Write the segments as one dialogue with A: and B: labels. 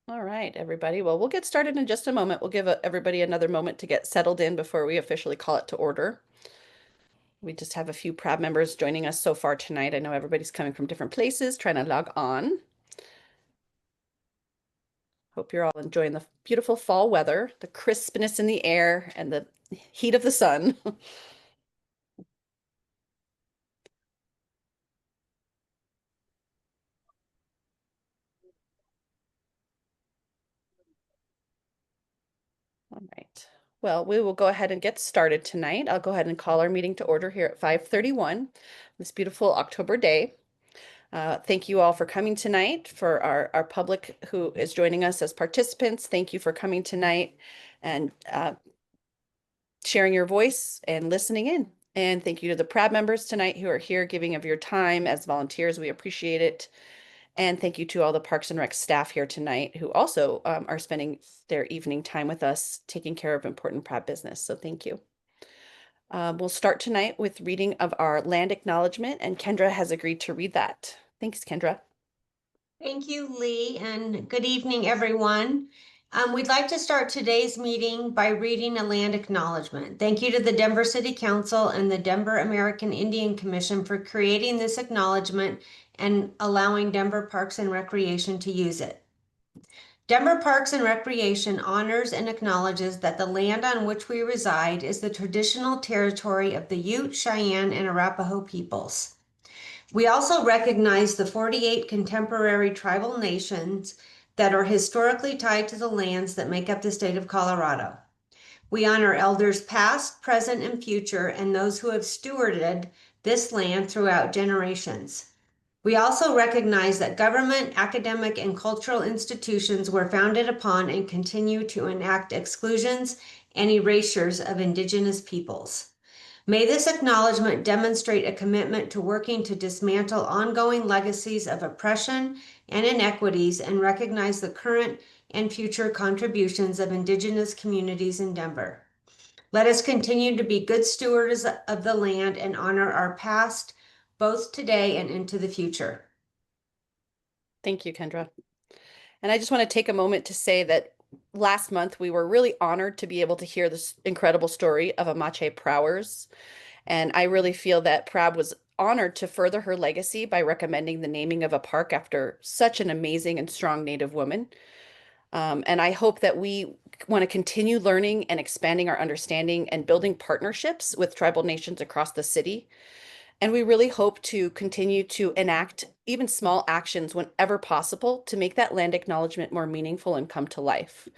A: All right, everybody. Well, we'll get started in just a moment. We'll give everybody another moment to get settled in before we officially call it to order. We just have a few PRAB members joining us so far tonight. I know everybody's coming from different places, trying to log on. Hope you're all enjoying the beautiful fall weather, the crispness in the air, and the heat of the sun. All right. Well, we will go ahead and get started tonight. I'll go ahead and call our meeting to order here at 5:31 this beautiful October day. Thank you all for coming tonight. For our public who is joining us as participants, thank you for coming tonight and sharing your voice and listening in. And thank you to the PRAB members tonight who are here giving of your time as volunteers. We appreciate it. And thank you to all the Parks and Rec staff here tonight who also are spending their evening time with us, taking care of important PRAB business. So thank you. We'll start tonight with reading of our land acknowledgement, and Kendra has agreed to read that. Thanks, Kendra.
B: Thank you, Lee, and good evening, everyone. We'd like to start today's meeting by reading a land acknowledgement. Thank you to the Denver City Council and the Denver American Indian Commission for creating this acknowledgement and allowing Denver Parks and Recreation to use it. Denver Parks and Recreation honors and acknowledges that the land on which we reside is the traditional territory of the Ute, Cheyenne, and Arapaho peoples. We also recognize the 48 contemporary tribal nations that are historically tied to the lands that make up the state of Colorado. We honor elders past, present, and future, and those who have stewarded this land throughout generations. We also recognize that government, academic, and cultural institutions were founded upon and continue to enact exclusions and erasures of Indigenous peoples. May this acknowledgement demonstrate a commitment to working to dismantle ongoing legacies of oppression and inequities and recognize the current and future contributions of Indigenous communities in Denver. Let us continue to be good stewards of the land and honor our past, both today and into the future.
A: Thank you, Kendra. And I just want to take a moment to say that last month we were really honored to be able to hear this incredible story of Amache Prowers. And I really feel that PRAB was honored to further her legacy by recommending the naming of a park after such an amazing and strong Native woman. And I hope that we want to continue learning and expanding our understanding and building partnerships with tribal nations across the city. And we really hope to continue to enact even small actions whenever possible to make that land acknowledgement more meaningful and come to life.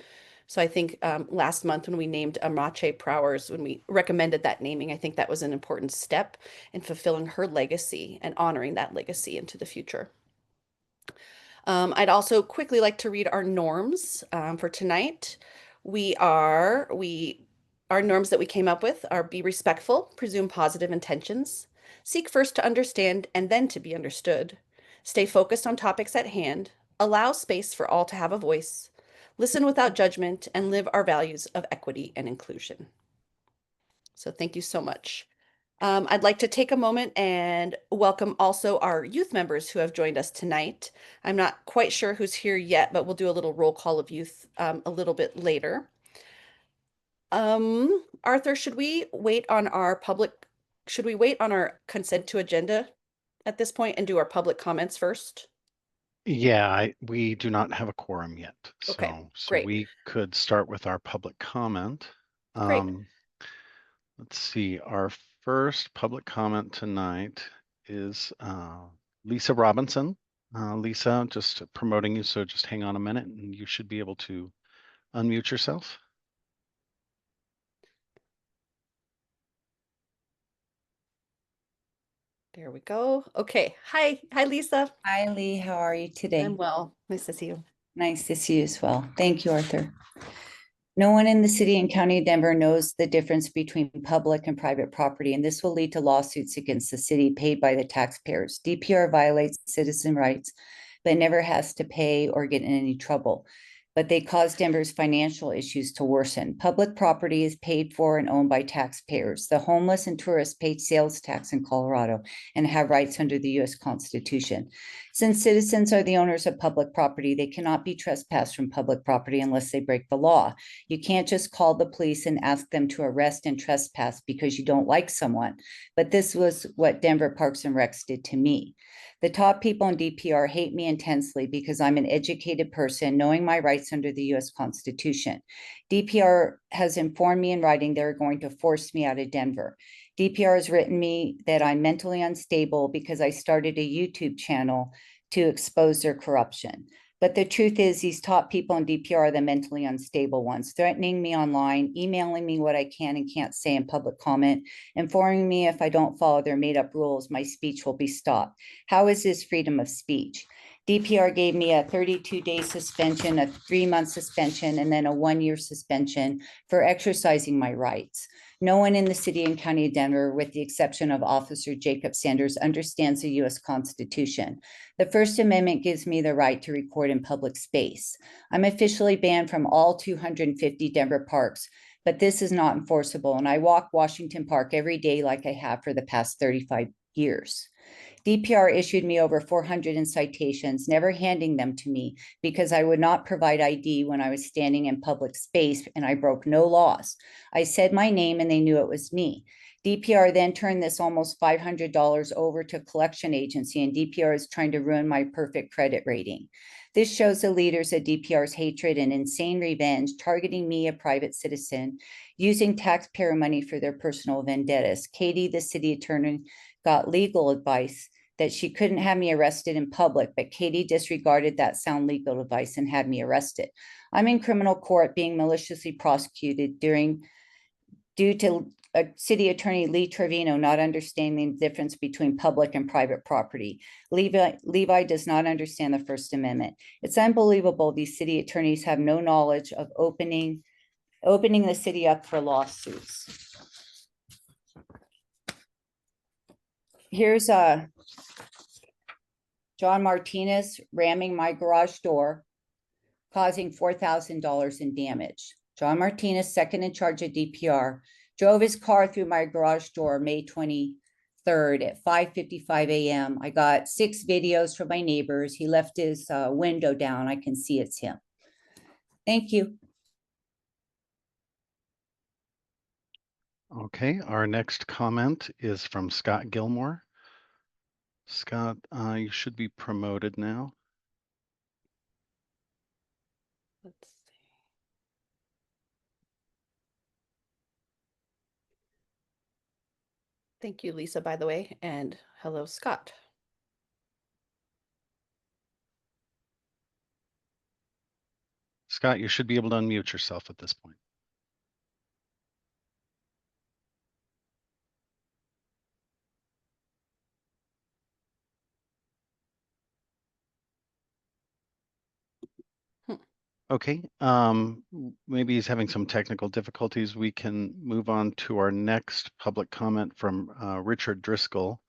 A: So I think last month when we named Amache Prowers, when we recommended that naming, I think that was an important step in fulfilling her legacy and honoring that legacy into the future. I'd also quickly like to read our norms for tonight. Our norms that we came up with are: be respectful, presume positive intentions, seek first to understand and then to be understood, stay focused on topics at hand, allow space for all to have a voice, listen without judgment, and live our values of equity and inclusion. So thank you so much. I'd like to take a moment and welcome also our youth members who have joined us tonight. I'm not quite sure who's here yet, but we'll do a little roll call of youth a little bit later. Arthur, should we wait on our consent to agenda at this point and do our public comments first?
C: Yeah, we do not have a quorum yet.
A: Okay,
C: So
A: great.
C: we could start with our public comment.
A: Great.
C: Let's see, our first public comment tonight is Lisa Robinson. Lisa, just promoting you, so just hang on a minute and you should be able to unmute yourself.
A: There we go. Okay. Hi, Lisa.
D: Hi, Lee. How are you today?
A: I'm well. Nice to see you.
D: Nice to see you as well. Thank you, Arthur. No one in the city and county of Denver knows the difference between public and private property, and this will lead to lawsuits against the city paid by the taxpayers. DPR violates citizen rights, but never has to pay or get in any trouble. but they cause Denver's financial issues to worsen. Public property is paid for and owned by taxpayers. The homeless and tourists pay sales tax in Colorado and have rights under the U.S. Constitution. Since citizens are the owners of public property, they cannot be trespassed from public property unless they break the law. You can't just call the police and ask them to arrest and trespass because you don't like someone. But this was what Denver Parks and Recs did to me. The top people in DPR hate me intensely because I'm an educated person, knowing my rights under the U.S. Constitution. DPR has informed me in writing they're going to force me out of Denver. DPR has written me that I'm mentally unstable because I started a YouTube channel to expose their corruption. But the truth is, these top people in DPR are the mentally unstable ones, threatening me online, emailing me what I can and can't say in public comment, informing me if I don't follow their made-up rules, my speech will be stopped. How is this freedom of speech? DPR gave me a 32-day suspension, a 3-month suspension, and then a 1-year suspension for exercising my rights. No one in the city and county of Denver, with the exception of Officer Jacob Sanders, understands the U.S. Constitution. The First Amendment gives me the right to record in public space. I'm officially banned from all 250 Denver parks, but this is not enforceable, and I walk Washington Park every day like I have for the past 35 years. DPR issued me over 400 in citations, never handing them to me because I would not provide ID when I was standing in public space and I broke no laws. I said my name and they knew it was me. DPR then turned this almost $500 over to a collection agency, and DPR is trying to ruin my perfect credit rating. This shows the leaders of DPR's hatred and insane revenge, targeting me, a private citizen, using taxpayer money for their personal vendettas. Katie, the city attorney, got legal advice that she couldn't have me arrested in public, but Katie disregarded that sound legal advice and had me arrested. I'm in criminal court being maliciously prosecuted due to City Attorney Lee Trevino not understanding the difference between public and private property. Levi does not understand the First Amendment. It's unbelievable these city attorneys have no knowledge of opening the city up for lawsuits. Here's John Martinez ramming my garage door, causing $4,000 in damage. John Martinez, second in charge of DPR, drove his car through my garage door May 23rd at 5:55 a.m. I got 6 videos from my neighbors. He left his window down. I can see it's him. Thank you.
C: Okay, our next comment is from Scott Gilmore. Scott, you should be promoted now.
A: Let's see. Thank you, Lisa, by the way, and hello, Scott.
C: Scott, you should be able to unmute yourself at this point. Okay, maybe he's having some technical difficulties. We can move on to our next public comment from Richard Driscoll.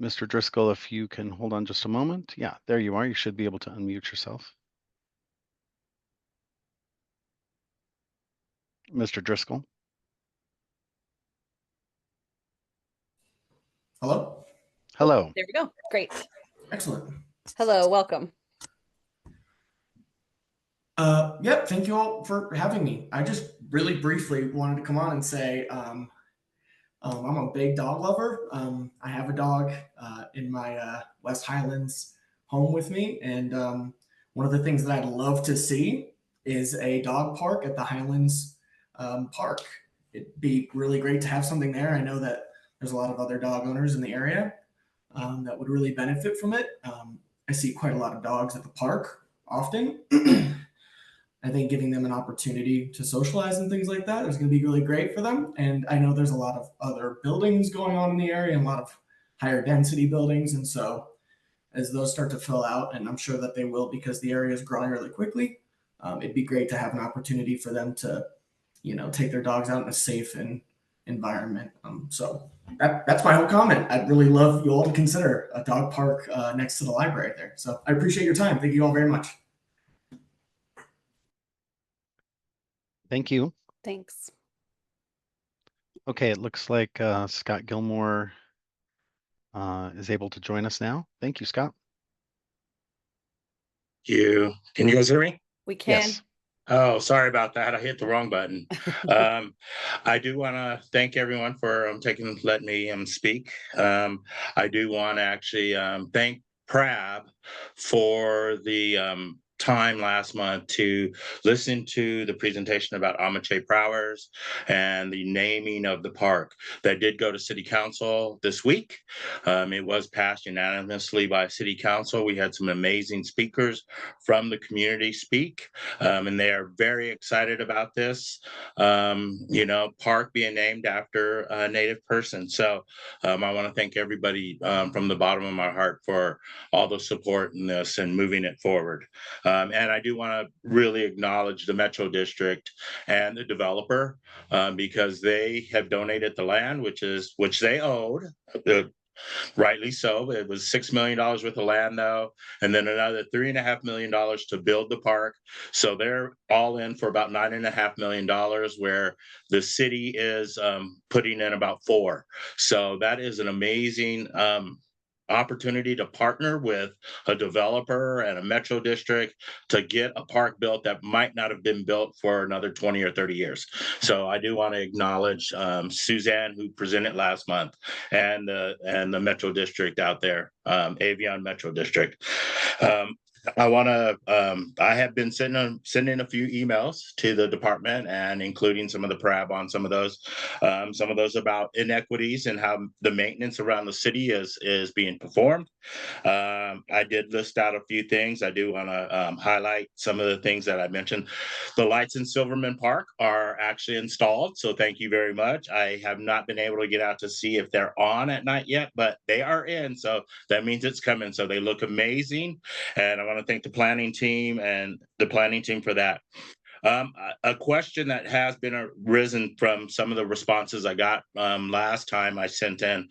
C: Mr. Driscoll, if you can hold on just a moment. Yeah, there you are. You should be able to unmute yourself. Mr. Driscoll.
E: Hello?
C: Hello.
A: There we go. Great.
E: Excellent.
A: Hello, welcome.
E: Yep, thank you all for having me. I just really briefly wanted to come on and say I'm a big dog lover. I have a dog in my West Highlands home with me, and one of the things that I'd love to see is a dog park at the Highlands Park. It'd be really great to have something there. I know that there's a lot of other dog owners in the area that would really benefit from it. I see quite a lot of dogs at the park often. I think giving them an opportunity to socialize and things like that is going to be really great for them. And I know there's a lot of other buildings going on in the area and a lot of higher density buildings. And so as those start to fill out, and I'm sure that they will because the area is growing really quickly, it'd be great to have an opportunity for them to, take their dogs out in a safe and environment. So that's my whole comment. I'd really love you all to consider a dog park next to the library there. So I appreciate your time. Thank you all very much.
C: Thank you.
A: Thanks.
C: Okay, it looks like Scott Gilmore is able to join us now. Thank you, Scott.
F: Can you guys hear me?
A: We can.
C: Yes.
F: Oh, sorry about that. I hit the wrong button. I do want to thank everyone for letting me speak. I do want to actually thank PRAB for the time last month to listen to the presentation about Amache Prowers and the naming of the park. That did go to City Council this week. It was passed unanimously by City Council. We had some amazing speakers from the community speak, and they are very excited about this, park being named after a Native person. So I want to thank everybody from the bottom of my heart for all the support in this and moving it forward. And I do want to really acknowledge the Metro District and the developer because they have donated the land, which they owed. Rightly so. It was $6 million worth of land, though, and then another $3.5 million to build the park. So they're all in for about $9.5 million, where the city is putting in about $4 million. So that is an amazing opportunity to partner with a developer and a metro district to get a park built that might not have been built for another 20 or 30 years. So I do want to acknowledge Suzanne, who presented last month, and the metro district out there, Avion Metro District. I have been sending a few emails to the department and including some of the PRAB on some of those about inequities and how the maintenance around the city is being performed. I did list out a few things. I do want to highlight some of the things that I mentioned. The lights in Silverman Park are actually installed, so thank you very much. I have not been able to get out to see if they're on at night yet, but they are in, so that means it's coming. So they look amazing, and I want to thank the planning team for that. A question that has been arisen from some of the responses I got last time I sent in.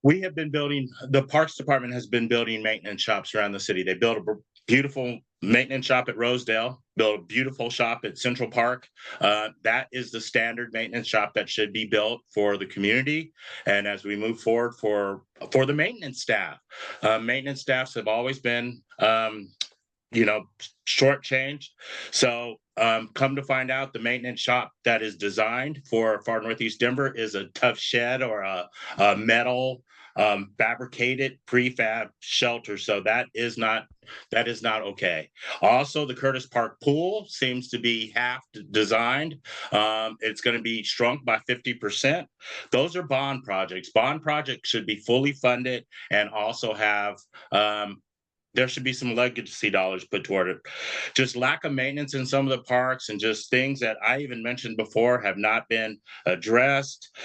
F: The Parks Department has been building maintenance shops around the city. They built a beautiful maintenance shop at Rosedale, built a beautiful shop at Central Park. That is the standard maintenance shop that should be built for the community. And as we move forward for the maintenance staff have always been shortchanged. So come to find out, the maintenance shop that is designed for Far Northeast Denver is a tough shed or a metal fabricated prefab shelter. So that is not okay. Also, the Curtis Park pool seems to be half designed. It's going to be shrunk by 50%. Those are bond projects. Bond projects should be fully funded and also have there should be some legacy dollars put toward it. Just lack of maintenance in some of the parks and just things that I even mentioned before have not been addressed.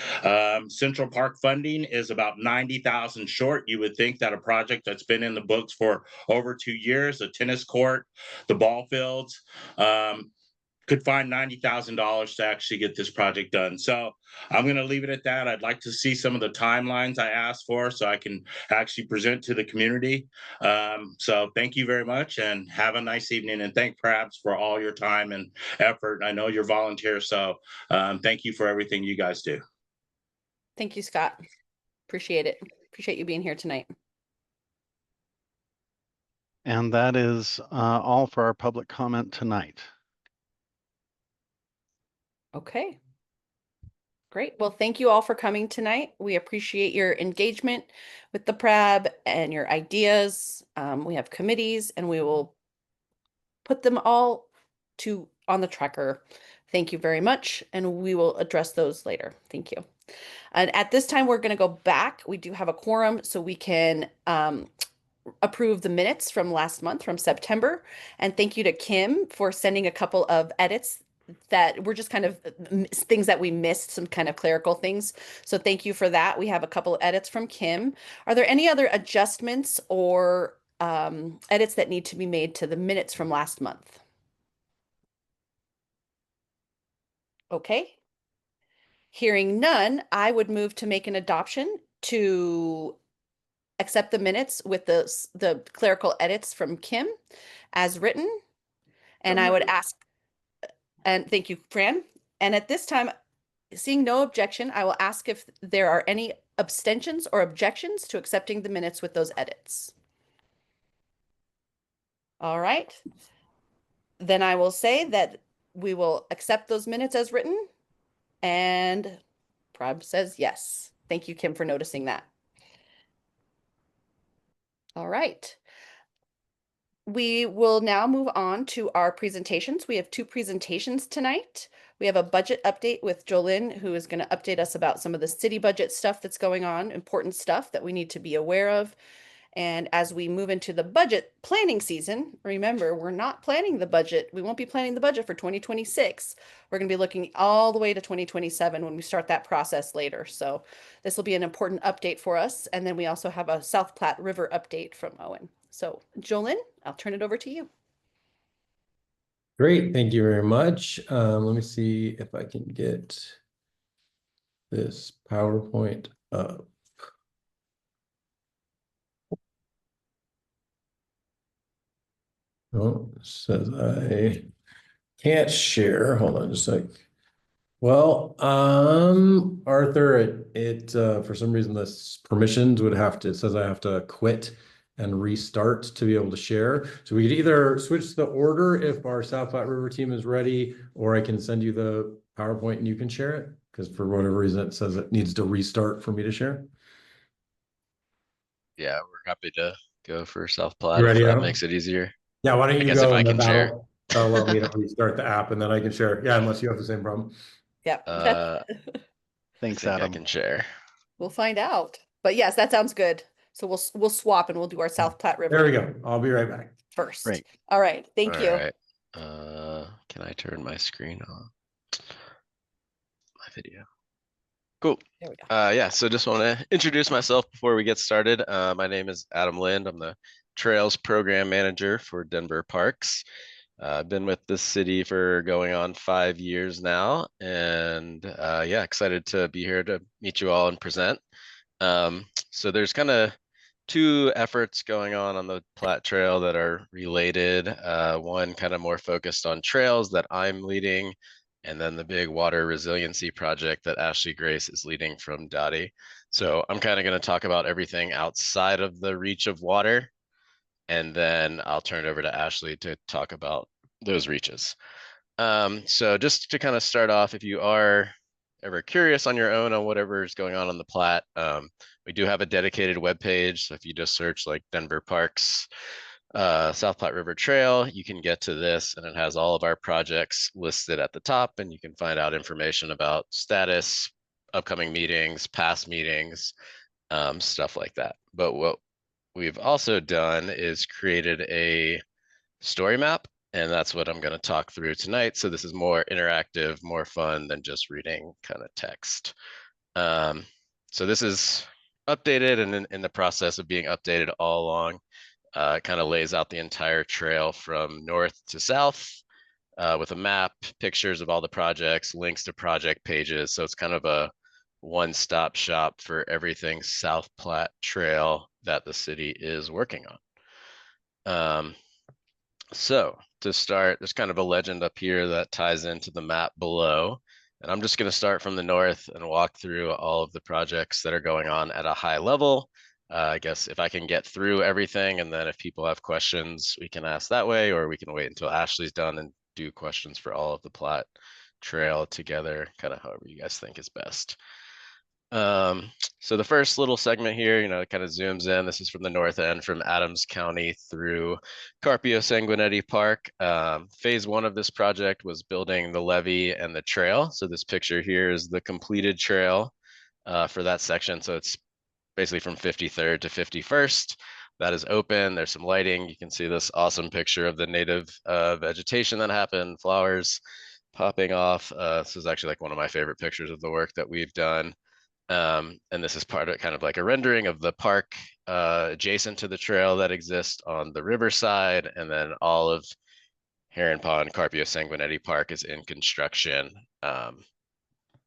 F: Central Park funding is about $90,000 short. You would think that a project that's been in the books for over 2 years, a tennis court, the ball fields, could find $90,000 to actually get this project done. So I'm going to leave it at that. I'd like to see some of the timelines I asked for so I can actually present to the community. So thank you very much and have a nice evening, and thank PRABS for all your time and effort. I know you're volunteers, so thank you for everything you guys do.
A: Thank you, Scott. Appreciate it. Appreciate you being here tonight.
C: And that is all for our public comment tonight.
A: Okay. Great. Well, thank you all for coming tonight. We appreciate your engagement with the PRAB and your ideas. We have committees and we will put them all on the tracker. Thank you very much. And we will address those later. Thank you. And at this time, we're going to go back. We do have a quorum, so we can approve the minutes from last month, from September. And thank you to Kim for sending a couple of edits that were just kind of things that we missed, some kind of clerical things. So thank you for that. We have a couple of edits from Kim. Are there any other adjustments or edits that need to be made to the minutes from last month? Okay. Hearing none, I would move to make an adoption to accept the minutes with the clerical edits from Kim as written. And I would ask, And thank you, Fran. And at this time, seeing no objection, I will ask if there are any abstentions or objections to accepting the minutes with those edits. All right. Then I will say that we will accept those minutes as written, and PRAB says yes. Thank you, Kim, for noticing that. All right. We will now move on to our presentations. We have 2 presentations tonight. We have a budget update with Jolynn, who is going to update us about some of the city budget stuff that's going on, important stuff that we need to be aware of. And as we move into the budget planning season, remember, we're not planning the budget. We won't be planning the budget for 2026. We're going to be looking all the way to 2027 when we start that process later. So this will be an important update for us. And then we also have a South Platte River update from Owen. So Jolynn, I'll turn it over to you.
G: Great, thank you very much. Let me see if I can get this PowerPoint up. Oh, it says I can't share. Hold on just a sec. Well, Arthur, it for some reason this permissions would have to, it says I have to quit and restart to be able to share. So we could either switch the order if our South Platte River team is ready, or I can send you the PowerPoint and you can share it, because for whatever reason it says it needs to restart for me to share.
H: Yeah, we're happy to go for South Platte
G: You
H: if
G: ready,
H: that
G: Adam?
H: makes it easier.
G: Yeah, why don't you
H: guess
G: go
H: if I
G: and
H: can share.
G: that'll allow me to restart the app and then I can share. Yeah, unless you have the same problem.
A: Yep.
C: Thanks,
H: I think I
C: Adam.
H: can share.
A: We'll find out. But yes, that sounds good. So we'll swap and we'll do our South Platte River.
G: There we go. I'll be right back.
A: First.
C: Great.
A: All right. Thank you.
H: All right. Can I turn my screen on? My video. Cool.
A: There we go.
H: Yeah, so just want to introduce myself before we get started. My name is Adam Lind. I'm the Trails Program Manager for Denver Parks. I've been with the city for going on 5 years now, and yeah, excited to be here to meet you all and present. So there's kind of 2 efforts going on the Platte Trail that are related. One kind of more focused on trails that I'm leading, and then the big water resiliency project that Ashley Grace is leading from Dottie. So I'm kind of going to talk about everything outside of the reach of water, and then I'll turn it over to Ashley to talk about those reaches. So just to kind of start off, if you are ever curious on your own on whatever is going on the Platte, we do have a dedicated webpage. So if you just search like Denver Parks, South Platte River Trail, you can get to this, and it has all of our projects listed at the top, and you can find out information about status, upcoming meetings, past meetings, stuff like that. But what we've also done is created a story map, and that's what I'm going to talk through tonight. So this is more interactive, more fun than just reading kind of text. So this is updated and in the process of being updated all along. It kind of lays out the entire trail from north to south with a map, pictures of all the projects, links to project pages. So it's kind of a one-stop shop for everything South Platte Trail that the city is working on. So to start, there's kind of a legend up here that ties into the map below. And I'm just going to start from the north and walk through all of the projects that are going on at a high level. I guess if I can get through everything, and then if people have questions, we can ask that way, or we can wait until Ashley's done and do questions for all of the Platte Trail together, kind of however you guys think is best. So the first little segment here, it kind of zooms in. This is from the north end, from Adams County through Carpio Sanguinetti Park. Phase 1 of this project was building the levee and the trail. So this picture here is the completed trail for that section. So it's basically from 53rd to 51st. That is open. There's some lighting. You can see this awesome picture of the native vegetation that happened, flowers popping off. This is actually like one of my favorite pictures of the work that we've done. And this is part of kind of like a rendering of the park adjacent to the trail that exists on the riverside. And then all of Heron Pond, Carpio Sanguinetti Park is in construction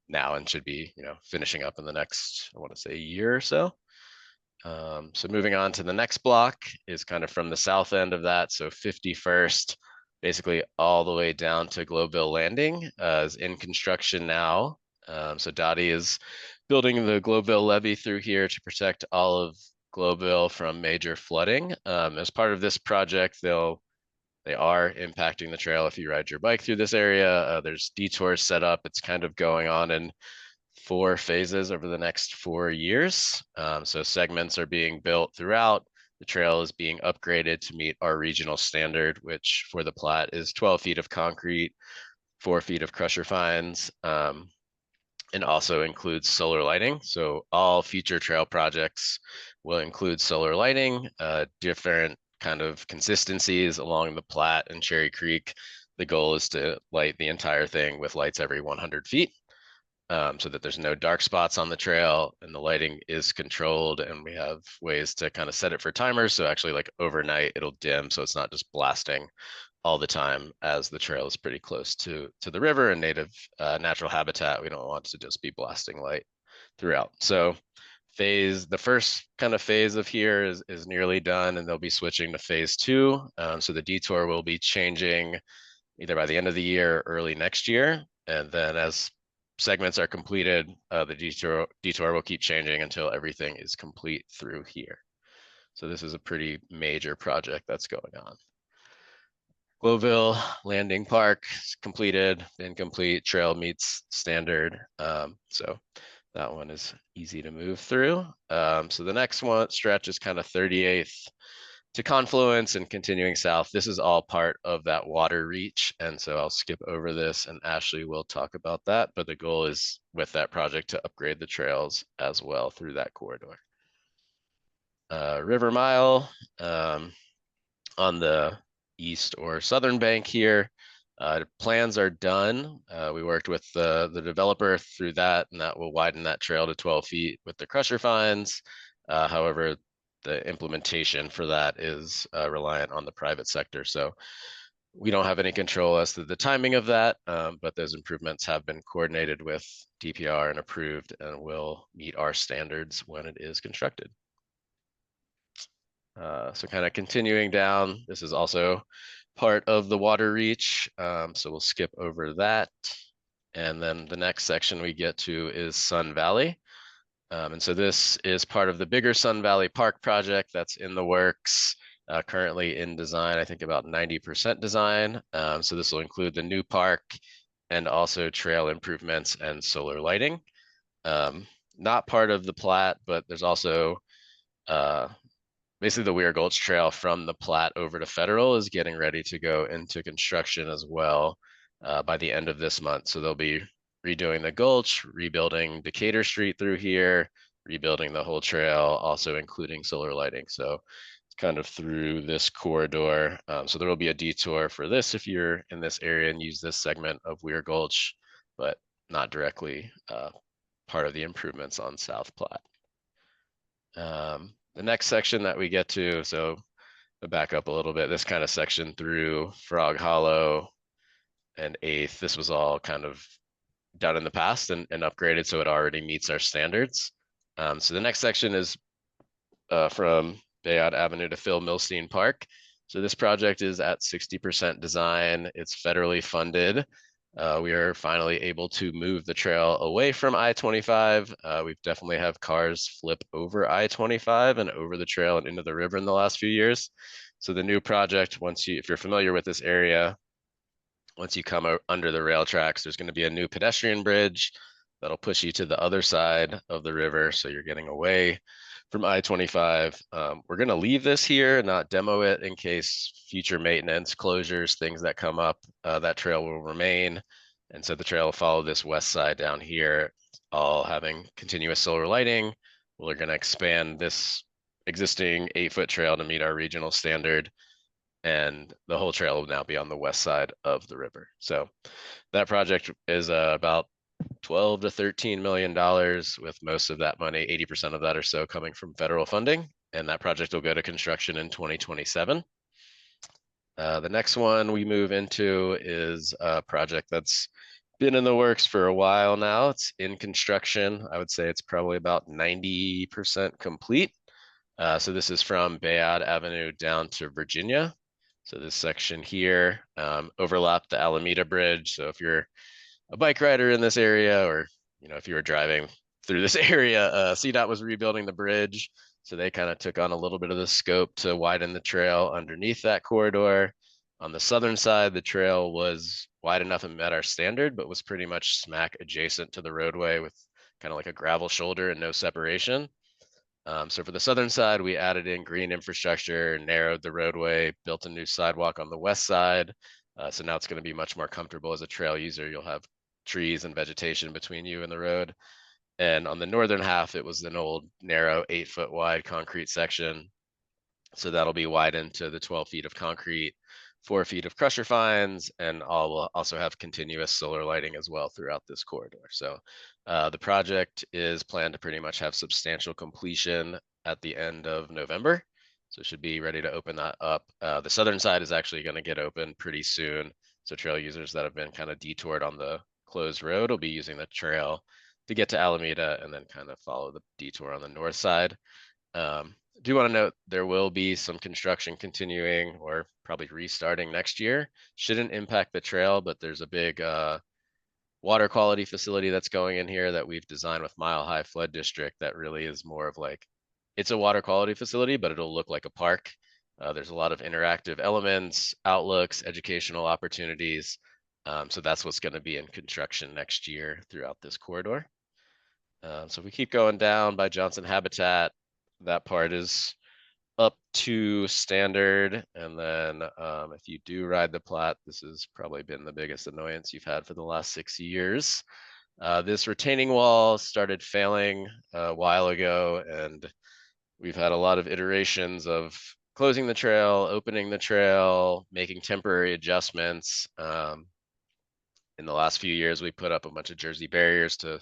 H: now and should be, finishing up in the next, I want to say, year or so. So moving on to the next block is kind of from the south end of that. So 51st basically all the way down to Globeville Landing, is in construction now. So Dottie is building the Globeville levee through here to protect all of Globeville from major flooding. As part of this project, they are impacting the trail if you ride your bike through this area. There's detours set up. It's kind of going on in 4 phases over the next 4 years. So segments are being built throughout. The trail is being upgraded to meet our regional standard, which for the plat is 12 feet of concrete, 4 feet of crusher fines, and also includes solar lighting. So all future trail projects will include solar lighting, different kind of consistencies along the Platte and Cherry Creek. The goal is to light the entire thing with lights every 100 feet. So that there's no dark spots on the trail and the lighting is controlled, and we have ways to kind of set it for timers. So actually like overnight it'll dim, so it's not just blasting all the time, as the trail is pretty close to the river and native natural habitat. We don't want to just be blasting light throughout. So the first kind of phase of here is nearly done, and they'll be switching to phase 2. So the detour will be changing either by the end of the year or early next year. And then as segments are completed, the detour will keep changing until everything is complete through here. So this is a pretty major project that's going on. Globeville Landing Park is completed, incomplete, trail meets standard. So that one is easy to move through. So the next one stretch is kind of 38th to Confluence and continuing south. This is all part of that water reach. And so I'll skip over this and Ashley will talk about that. But the goal is with that project to upgrade the trails as well through that corridor. River Mile on the east or southern bank here. Plans are done. We worked with the developer through that, and that will widen that trail to 12 feet with the crusher fines. However, the implementation for that is reliant on the private sector. So we don't have any control as to the timing of that, but those improvements have been coordinated with DPR and approved and will meet our standards when it is constructed. So kind of continuing down, this is also part of the water reach. So we'll skip over that. And then the next section we get to is Sun Valley. And so this is part of the bigger Sun Valley Park project that's in the works, currently in design, I think about 90% design. So this will include the new park and also trail improvements and solar lighting. Not part of the plat, but there's also basically the Weir Gulch Trail from the plat over to Federal is getting ready to go into construction as well by the end of this month. So they'll be redoing the gulch, rebuilding Decatur Street through here, rebuilding the whole trail, also including solar lighting. So it's kind of through this corridor. So there will be a detour for this if you're in this area and use this segment of Weir Gulch, but not directly part of the improvements on South Platte. The next section that we get to, so to back up a little bit, this kind of section through Frog Hollow and 8th, this was all kind of done in the past and upgraded, so it already meets our standards. So the next section is from Bayard Avenue to Phil Milstein Park. So this project is at 60% design. It's federally funded. We are finally able to move the trail away from I-25. We've definitely have cars flip over I-25 and over the trail and into the river in the last few years. So the new project, if you're familiar with this area, once you come under the rail tracks, there's going to be a new pedestrian bridge that'll push you to the other side of the river. So you're getting away from I-25. We're going to leave this here and not demo it in case future maintenance, closures, things that come up, that trail will remain. And so the trail will follow this west side down here, all having continuous solar lighting. We're going to expand this existing 8-foot trail to meet our regional standard. And the whole trail will now be on the west side of the river. So that project is about $12 to $13 million, with most of that money, 80% of that or so, coming from federal funding. And that project will go to construction in 2027. The next one we move into is a project that's been in the works for a while now. It's in construction. I would say it's probably about 90% complete. So this is from Bayard Avenue down to Virginia. So this section here overlapped the Alameda Bridge. So if you're a bike rider in this area, or if you were driving through this area, CDOT was rebuilding the bridge. So they kind of took on a little bit of the scope to widen the trail underneath that corridor. On the southern side, the trail was wide enough and met our standard, but was pretty much smack adjacent to the roadway with kind of like a gravel shoulder and no separation. So for the southern side, we added in green infrastructure, narrowed the roadway, built a new sidewalk on the west side. So now it's going to be much more comfortable as a trail user. You'll have trees and vegetation between you and the road. And on the northern half, it was an old narrow 8-foot wide concrete section. So that'll be widened to the 12 feet of concrete, 4 feet of crusher fines, and all will also have continuous solar lighting as well throughout this corridor. So the project is planned to pretty much have substantial completion at the end of November. So it should be ready to open that up. The southern side is actually going to get open pretty soon. So trail users that have been kind of detoured on the closed road will be using the trail to get to Alameda and then kind of follow the detour on the north side. Do want to note there will be some construction continuing or probably restarting next year. Shouldn't impact the trail, but there's a big water quality facility that's going in here that we've designed with Mile High Flood District that really is more of like, it's a water quality facility, but it'll look like a park. There's a lot of interactive elements, outlooks, educational opportunities. So that's what's going to be in construction next year throughout this corridor. So if we keep going down by Johnson Habitat, that part is up to standard. And then if you do ride the plat, this has probably been the biggest annoyance you've had for the last 6 years. This retaining wall started failing a while ago, and we've had a lot of iterations of closing the trail, opening the trail, making temporary adjustments. In the last few years, we put up a bunch of Jersey barriers to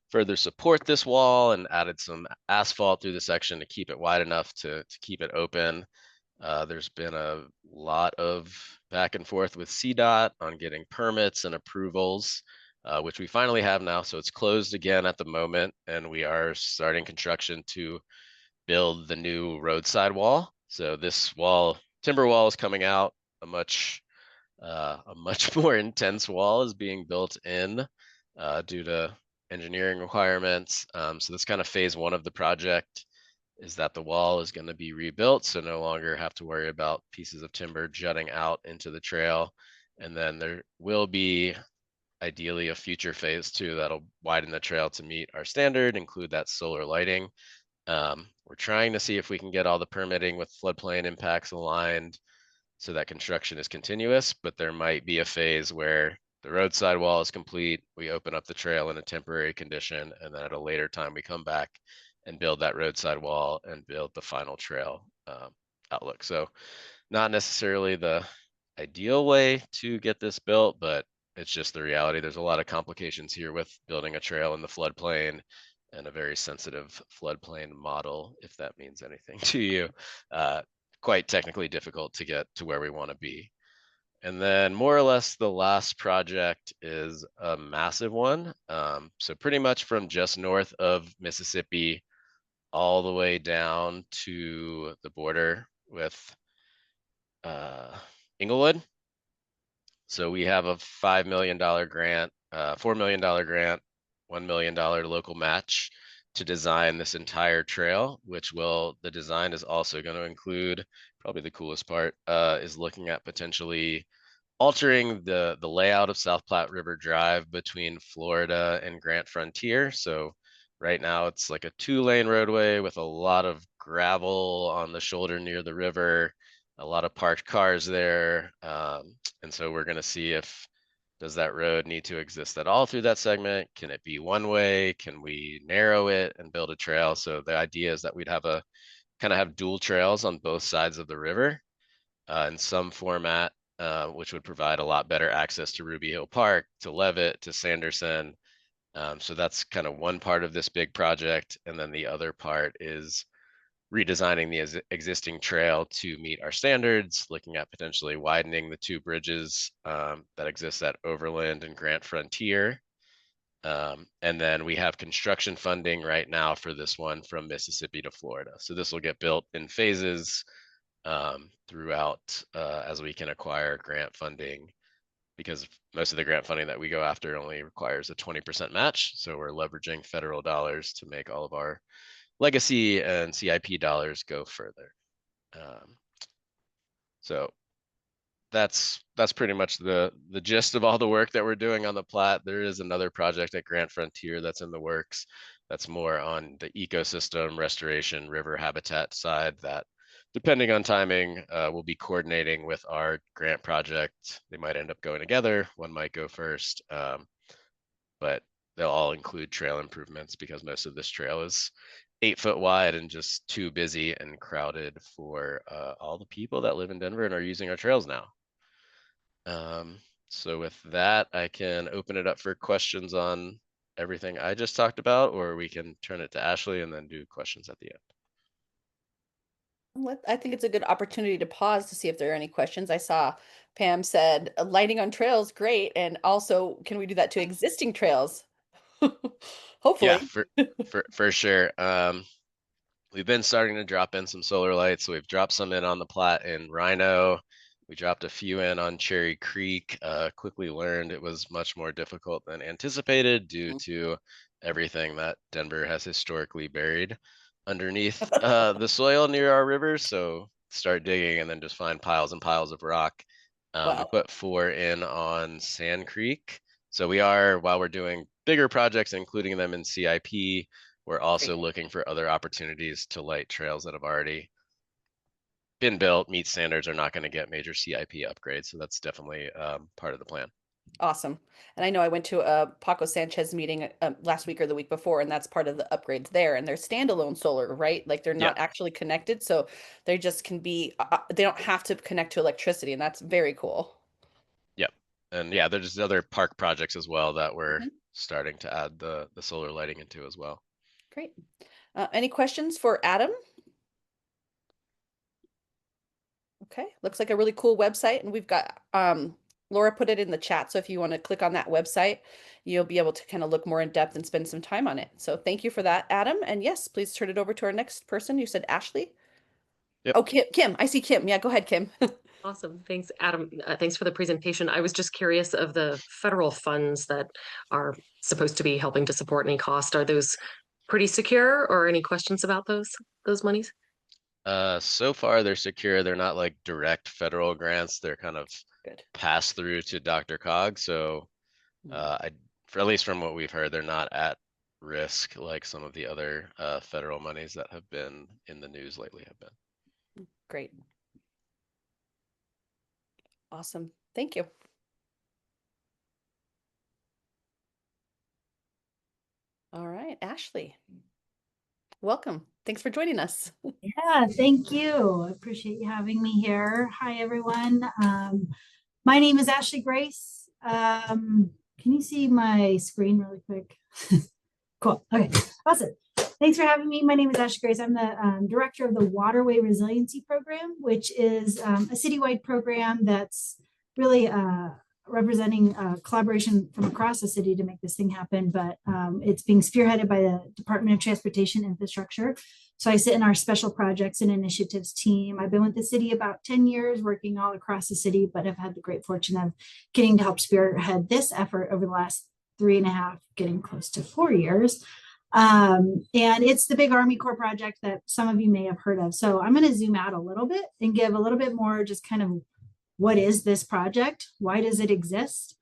H: further support this wall and added some asphalt through the section to keep it wide enough to keep it open. There's been a lot of back and forth with CDOT on getting permits and approvals, which we finally have now. So it's closed again at the moment, and we are starting construction to build the new roadside wall. So this wall, timber wall, is coming out. A much more intense wall is being built in due to engineering requirements. So that's kind of phase one of the project, is that the wall is going to be rebuilt, so no longer have to worry about pieces of timber jutting out into the trail. And then there will be ideally a future phase two that'll widen the trail to meet our standard, include that solar lighting. We're trying to see if we can get all the permitting with floodplain impacts aligned so that construction is continuous, but there might be a phase where the roadside wall is complete, we open up the trail in a temporary condition, and then at a later time we come back and build that roadside wall and build the final trail outlook. So not necessarily the ideal way to get this built, but it's just the reality. There's a lot of complications here with building a trail in the floodplain, and a very sensitive floodplain model, if that means anything to you. Quite technically difficult to get to where we want to be. And then more or less the last project is a massive one. So pretty much from just north of Mississippi all the way down to the border with Inglewood. So we have a $5 million grant, $4 million grant, $1 million local match to design this entire trail, which the design is also going to include, probably the coolest part, is looking at potentially altering the layout of South Platte River Drive between Florida and Grant Frontier. So right now it's like a 2-lane roadway with a lot of gravel on the shoulder near the river, a lot of parked cars there. And so we're going to see does that road need to exist at all through that segment? Can it be one way? Can we narrow it and build a trail? So the idea is that we'd have dual trails on both sides of the river in some format, which would provide a lot better access to Ruby Hill Park, to Levitt, to Sanderson. So that's kind of one part of this big project. And then the other part is redesigning the existing trail to meet our standards, looking at potentially widening the 2 bridges that exist at Overland and Grant Frontier. And then we have construction funding right now for this one from Mississippi to Florida. So this will get built in phases. throughout as we can acquire grant funding, because most of the grant funding that we go after only requires a 20% match. So we're leveraging federal dollars to make all of our legacy and CIP dollars go further. So that's pretty much the gist of all the work that we're doing on the plat. There is another project at Grand Frontier that's in the works. That's more on the ecosystem restoration, river habitat side that, depending on timing, we'll be coordinating with our grant project. They might end up going together. One might go first, but they'll all include trail improvements because most of this trail is 8 foot wide and just too busy and crowded for all the people that live in Denver and are using our trails now. So with that, I can open it up for questions on everything I just talked about, or we can turn it to Ashley and then do questions at the end.
A: I think it's a good opportunity to pause to see if there are any questions. I saw Pam said lighting on trails, great. And also, can we do that to existing trails? Hopefully.
H: Yeah, for sure. We've been starting to drop in some solar lights. So we've dropped some in on the plat in Rhino. We dropped a few in on Cherry Creek. Quickly learned it was much more difficult than anticipated due to everything that Denver has historically buried underneath the soil near our rivers. So start digging and then just find piles and piles of rock. We put 4 in on Sand Creek. So we are, while we're doing bigger projects, including them in CIP, we're also looking for other opportunities to light trails that have already been built, meet standards, are not going to get major CIP upgrades. So that's definitely part of the plan.
A: Awesome. And I know I went to a Paco Sanchez meeting last week or the week before, and that's part of the upgrades there. And they're standalone solar, right? Like they're not actually connected. So they just can be, they don't have to connect to electricity. And that's very cool.
H: Yep. And yeah, there's other park projects as well that we're starting to add the solar lighting into as well.
A: Great. Any questions for Adam? Okay, looks like a really cool website, and we've got Laura put it in the chat. So if you want to click on that website, you'll be able to kind of look more in depth and spend some time on it. So thank you for that, Adam. And yes, please turn it over to our next person. You said Ashley?
H: Yep.
A: Oh, Kim. I see Kim. Yeah, go ahead, Kim.
I: Awesome. Thanks, Adam. Thanks for the presentation. I was just curious of the federal funds that are supposed to be helping to support any cost. Are those pretty secure, or any questions about those monies?
H: So far they're secure. They're not like direct federal grants. They're kind of pass through to DRCOG. So for at least from what we've heard, they're not at risk like some of the other federal monies that have been in the news lately have been.
A: Great. Awesome. Thank you. All right, Ashley. Welcome. Thanks for joining us.
J: Yeah, thank you. I appreciate you having me here. Hi, everyone. My name is Ashley Grace. Can you see my screen really quick? Cool. Okay, awesome. Thanks for having me. My name is Ashley Grace. I'm the director of the Waterway Resiliency Program, which is a citywide program that's really representing collaboration from across the city to make this thing happen, but it's being spearheaded by the Department of Transportation Infrastructure. So I sit in our special projects and initiatives team. I've been with the city about 10 years, working all across the city, but have had the great fortune of getting to help spearhead this effort over the last 3.5, getting close to 4 years. And it's the big Army Corps project that some of you may have heard of. So I'm going to zoom out a little bit and give a little bit more just kind of what is this project? Why does it exist?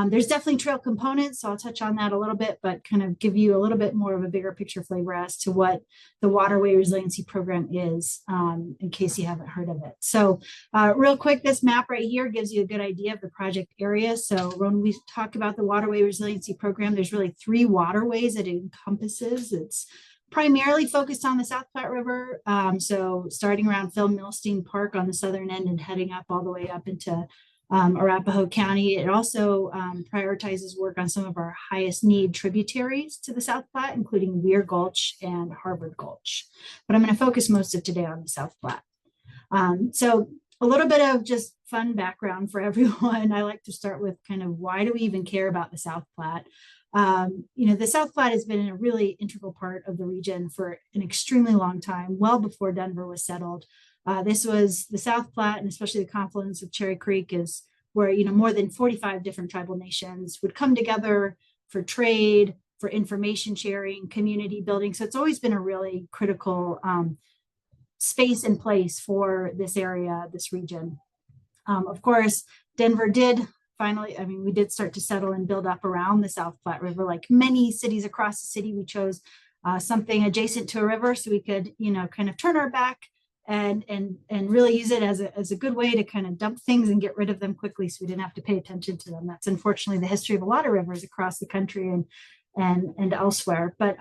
J: There's definitely trail components, so I'll touch on that a little bit, but kind of give you a little bit more of a bigger picture flavor as to what the Waterway Resiliency Program is, in case you haven't heard of it. So real quick, this map right here gives you a good idea of the project area. So when we talk about the Waterway Resiliency Program, there's really 3 waterways that it encompasses. It's primarily focused on the South Platte River. So starting around Phil Milstein Park on the southern end and heading up all the way up into Arapahoe County. It also prioritizes work on some of our highest need tributaries to the South Platte, including Weir Gulch and Harvard Gulch. But I'm going to focus most of today on the South Platte. So a little bit of just fun background for everyone. I like to start with kind of why do we even care about the South Platte? The South Platte has been a really integral part of the region for an extremely long time, well before Denver was settled. This was the South Platte, and especially the confluence of Cherry Creek is where, more than 45 different tribal nations would come together for trade, for information sharing, community building. So it's always been a really critical space and place for this area, this region. Of course, Denver did finally, we did start to settle and build up around the South Platte River. Like many cities across the city, we chose something adjacent to a river so we could, kind of turn our back and really use it as a good way to kind of dump things and get rid of them quickly so we didn't have to pay attention to them. That's unfortunately the history of a lot of rivers across the country and elsewhere. But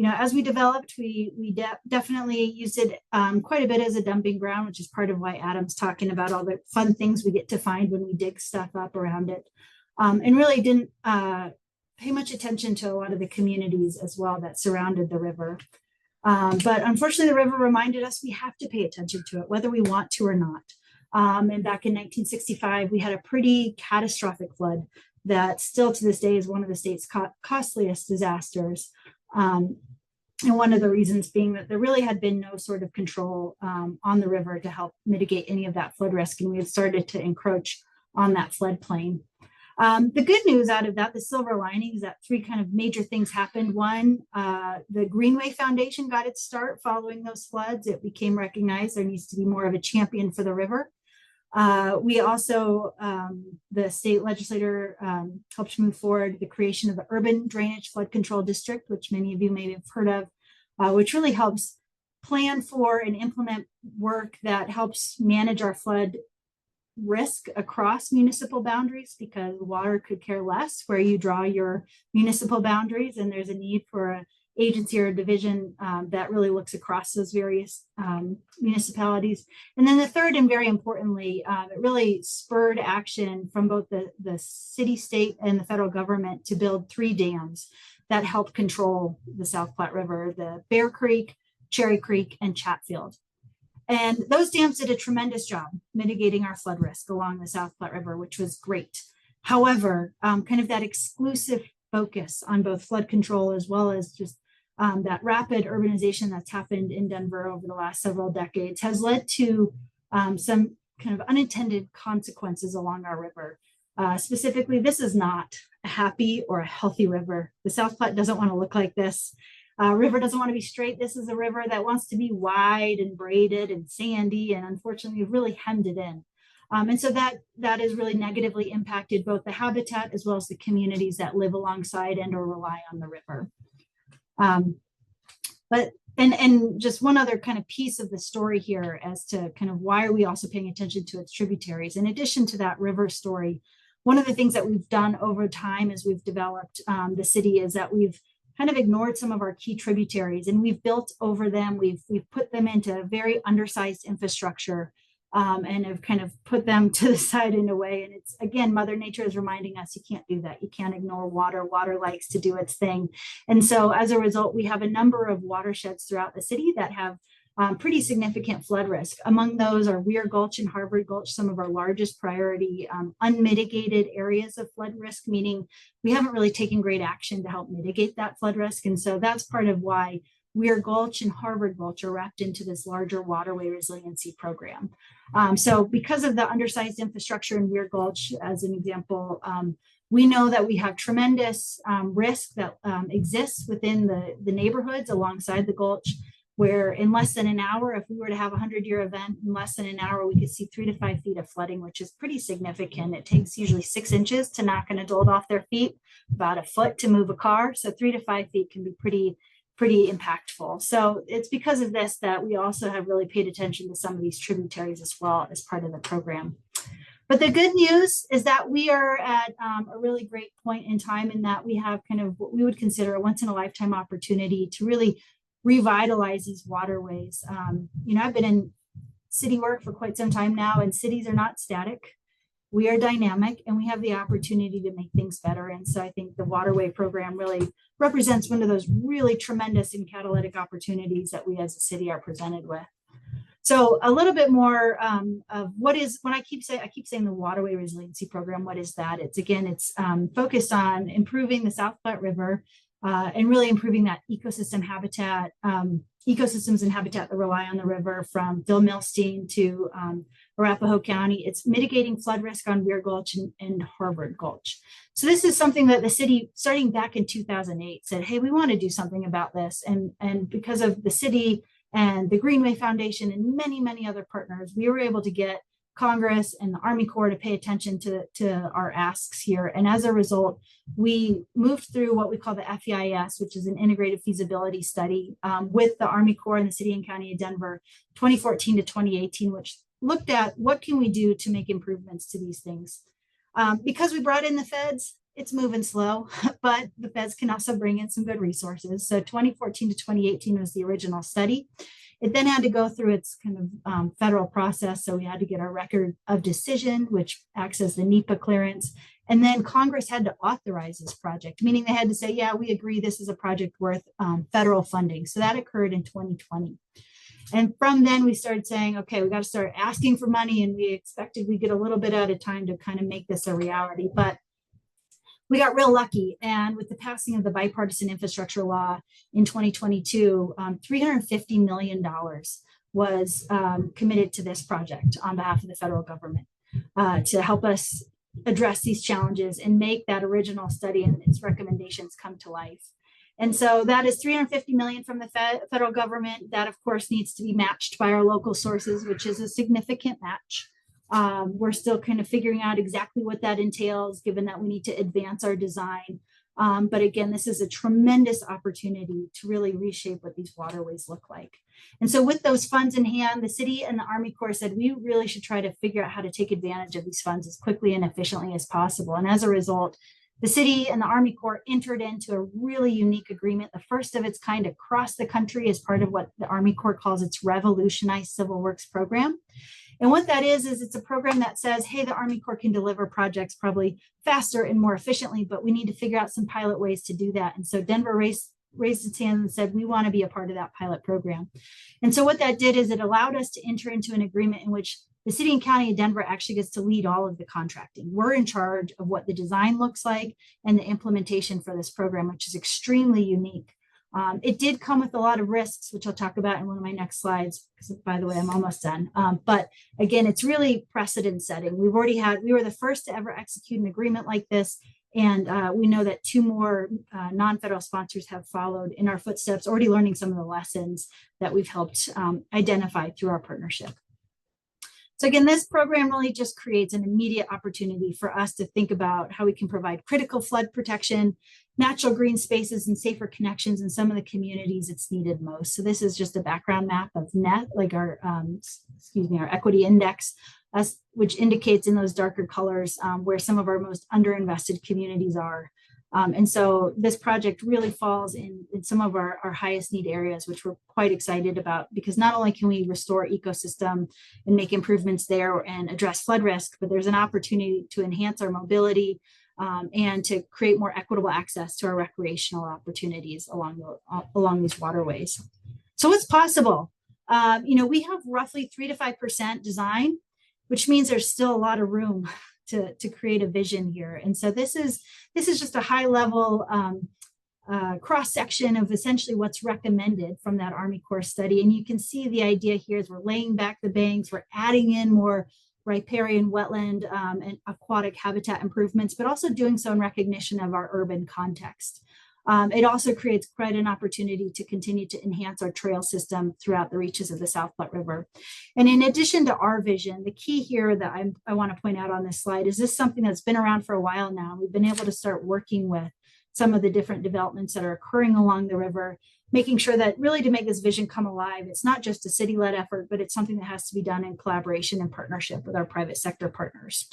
J: as we developed, we definitely used it quite a bit as a dumping ground, which is part of why Adam's talking about all the fun things we get to find when we dig stuff up around it, and really didn't pay much attention to a lot of the communities as well that surrounded the river. But unfortunately, the river reminded us we have to pay attention to it, whether we want to or not. And back in 1965, we had a pretty catastrophic flood that still to this day is one of the state's costliest disasters. And one of the reasons being that there really had been no sort of control on the river to help mitigate any of that flood risk. And we had started to encroach on that floodplain. The good news out of that, the silver lining, is that three kind of major things happened. One, the Greenway Foundation got its start following those floods. It became recognized there needs to be more of a champion for the river. We also, the state legislator helped move forward the creation of the Urban Drainage Flood Control District, which many of you may have heard of, which really helps plan for and implement work that helps manage our flood risk across municipal boundaries, because water could care less where you draw your municipal boundaries, and there's a need for an agency or a division that really looks across those various municipalities. And then the third, and very importantly, it really spurred action from both the city, state, and the federal government to build 3 dams that help control the South Platte River: the Bear Creek, Cherry Creek, and Chatfield. And those dams did a tremendous job mitigating our flood risk along the South Platte River, which was great. However, kind of that exclusive focus on both flood control as well as just that rapid urbanization that's happened in Denver over the last several decades has led to some kind of unintended consequences along our river. Specifically, this is not a happy or a healthy river. The South Platte doesn't want to look like this. River doesn't want to be straight. This is a river that wants to be wide and braided and sandy, and unfortunately we've really hemmed it in. And so that has really negatively impacted both the habitat as well as the communities that live alongside and or rely on the river. But just one other kind of piece of the story here as to kind of why are we also paying attention to its tributaries. In addition to that river story, one of the things that we've done over time as we've developed the city is that we've kind of ignored some of our key tributaries, and we've built over them. We've put them into very undersized infrastructure and have kind of put them to the side in a way. And it's, again, Mother Nature is reminding us you can't do that. You can't ignore water. Water likes to do its thing. And so as a result, we have a number of watersheds throughout the city that have pretty significant flood risk. Among those are Weir Gulch and Harvard Gulch, some of our largest priority unmitigated areas of flood risk, meaning we haven't really taken great action to help mitigate that flood risk. And so that's part of why Weir Gulch and Harvard Gulch are wrapped into this larger waterway resiliency program. So because of the undersized infrastructure in Weir Gulch, as an example, we know that we have tremendous risk that exists within the neighborhoods alongside the gulch, where in less than an hour, if we were to have a 100-year event, in less than an hour, we could see 3 to 5 feet of flooding, which is pretty significant. It takes usually 6 inches to knock an adult off their feet, about a foot to move a car. So 3 to 5 feet can be pretty impactful. So it's because of this that we also have really paid attention to some of these tributaries as well as part of the program. But the good news is that we are at a really great point in time in that we have kind of what we would consider a once-in-a-lifetime opportunity to really revitalize these waterways. I've been in city work for quite some time now, and cities are not static. We are dynamic, and we have the opportunity to make things better. And so I think the waterway program really represents one of those really tremendous and catalytic opportunities that we as a city are presented with. So a little bit more of what is, when I keep saying the waterway resiliency program, what is that? It's focused on improving the South Platte River and really improving that ecosystem habitat, ecosystems and habitat that rely on the river from Phil Milstein to Arapahoe County. It's mitigating flood risk on Weir Gulch and Harvard Gulch. So this is something that the city, starting back in 2008, said, hey, we want to do something about this. And because of the city and the Greenway Foundation and many, many other partners, we were able to get Congress and the Army Corps to pay attention to our asks here. And as a result, we moved through what we call the FEIS, which is an integrated feasibility study with the Army Corps and the City and County of Denver, 2014 to 2018, which looked at what can we do to make improvements to these things. Because we brought in the feds, it's moving slow, but the feds can also bring in some good resources. So 2014 to 2018 was the original study. It then had to go through its kind of federal process. So we had to get our record of decision, which acts as the NEPA clearance. And then Congress had to authorize this project, meaning they had to say, yeah, we agree this is a project worth federal funding. So that occurred in 2020. And from then we started saying, okay, we got to start asking for money, and we expected we get a little bit at a time to kind of make this a reality. But we got real lucky. And with the passing of the bipartisan infrastructure law in 2022, $350 million was committed to this project on behalf of the federal government to help us address these challenges and make that original study and its recommendations come to life. And so that is $350 million from the federal government. That, of course, needs to be matched by our local sources, which is a significant match. We're still kind of figuring out exactly what that entails, given that we need to advance our design. But again, this is a tremendous opportunity to really reshape what these waterways look like. And so with those funds in hand, the city and the Army Corps said, we really should try to figure out how to take advantage of these funds as quickly and efficiently as possible. And as a result, the city and the Army Corps entered into a really unique agreement, the first of its kind across the country, as part of what the Army Corps calls its Revolutionized Civil Works program. And what that is it's a program that says, hey, the Army Corps can deliver projects probably faster and more efficiently, but we need to figure out some pilot ways to do that. And so Denver raised its hand and said, we want to be a part of that pilot program. And so what that did is it allowed us to enter into an agreement in which the city and county of Denver actually gets to lead all of the contracting. We're in charge of what the design looks like and the implementation for this program, which is extremely unique. It did come with a lot of risks, which I'll talk about in one of my next slides, because by the way, I'm almost done. But again, it's really precedent setting. We were the first to ever execute an agreement like this. And we know that 2 more non-federal sponsors have followed in our footsteps, already learning some of the lessons that we've helped identify through our partnership. So again, this program really just creates an immediate opportunity for us to think about how we can provide critical flood protection, natural green spaces, and safer connections in some of the communities it's needed most. So this is just a background map of NET, like our equity index, which indicates in those darker colors where some of our most underinvested communities are. And so this project really falls in some of our highest need areas, which we're quite excited about, because not only can we restore ecosystem and make improvements there and address flood risk, but there's an opportunity to enhance our mobility and to create more equitable access to our recreational opportunities along these waterways. So what's possible? We have roughly 3 to 5% design, which means there's still a lot of room to create a vision here. And so this is just a high level cross section of essentially what's recommended from that Army Corps study. And you can see the idea here is we're laying back the banks, we're adding in more riparian wetland and aquatic habitat improvements, but also doing so in recognition of our urban context. It also creates quite an opportunity to continue to enhance our trail system throughout the reaches of the South Platte River. And in addition to our vision, the key here that I want to point out on this slide is this something that's been around for a while now. We've been able to start working with some of the different developments that are occurring along the river, making sure that really to make this vision come alive, it's not just a city-led effort, but it's something that has to be done in collaboration and partnership with our private sector partners.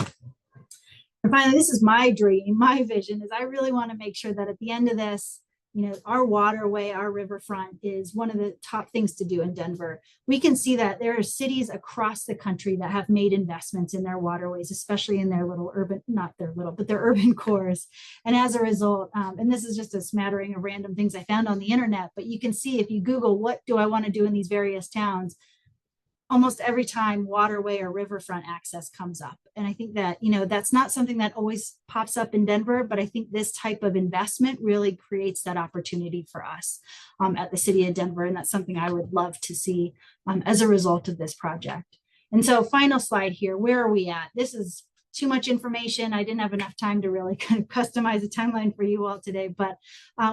J: And finally, this is my dream, my vision is I really want to make sure that at the end of this, our waterway, our riverfront is one of the top things to do in Denver. We can see that there are cities across the country that have made investments in their waterways, especially in their little urban, not their little, but their urban cores. And as a result, and this is just a smattering of random things I found on the internet, but you can see if you Google, what do I want to do in these various towns? almost every time waterway or riverfront access comes up. And I think that, that's not something that always pops up in Denver, but I think this type of investment really creates that opportunity for us at the city of Denver. And that's something I would love to see as a result of this project. And so final slide here, where are we at? This is too much information. I didn't have enough time to really kind of customize a timeline for you all today, but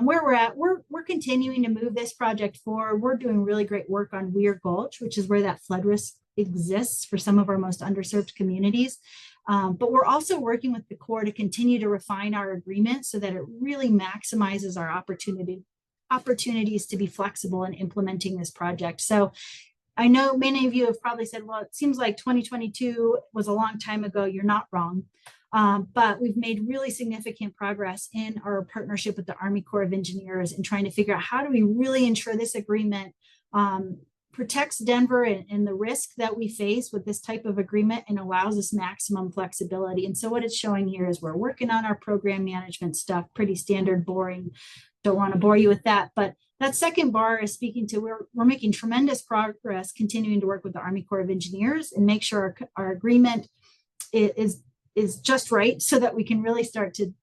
J: where we're at, we're continuing to move this project forward. We're doing really great work on Weir Gulch, which is where that flood risk exists for some of our most underserved communities. But we're also working with the Corps to continue to refine our agreement so that it really maximizes our opportunities to be flexible in implementing this project. So I know many of you have probably said, well, it seems like 2022 was a long time ago. You're not wrong. But we've made really significant progress in our partnership with the Army Corps of Engineers and trying to figure out how do we really ensure this agreement protects Denver and the risk that we face with this type of agreement and allows us maximum flexibility. And so what it's showing here is we're working on our program management stuff, pretty standard, boring. Don't want to bore you with that, but that second bar is speaking to we're making tremendous progress, continuing to work with the Army Corps of Engineers and make sure our agreement is just right so that we can really start to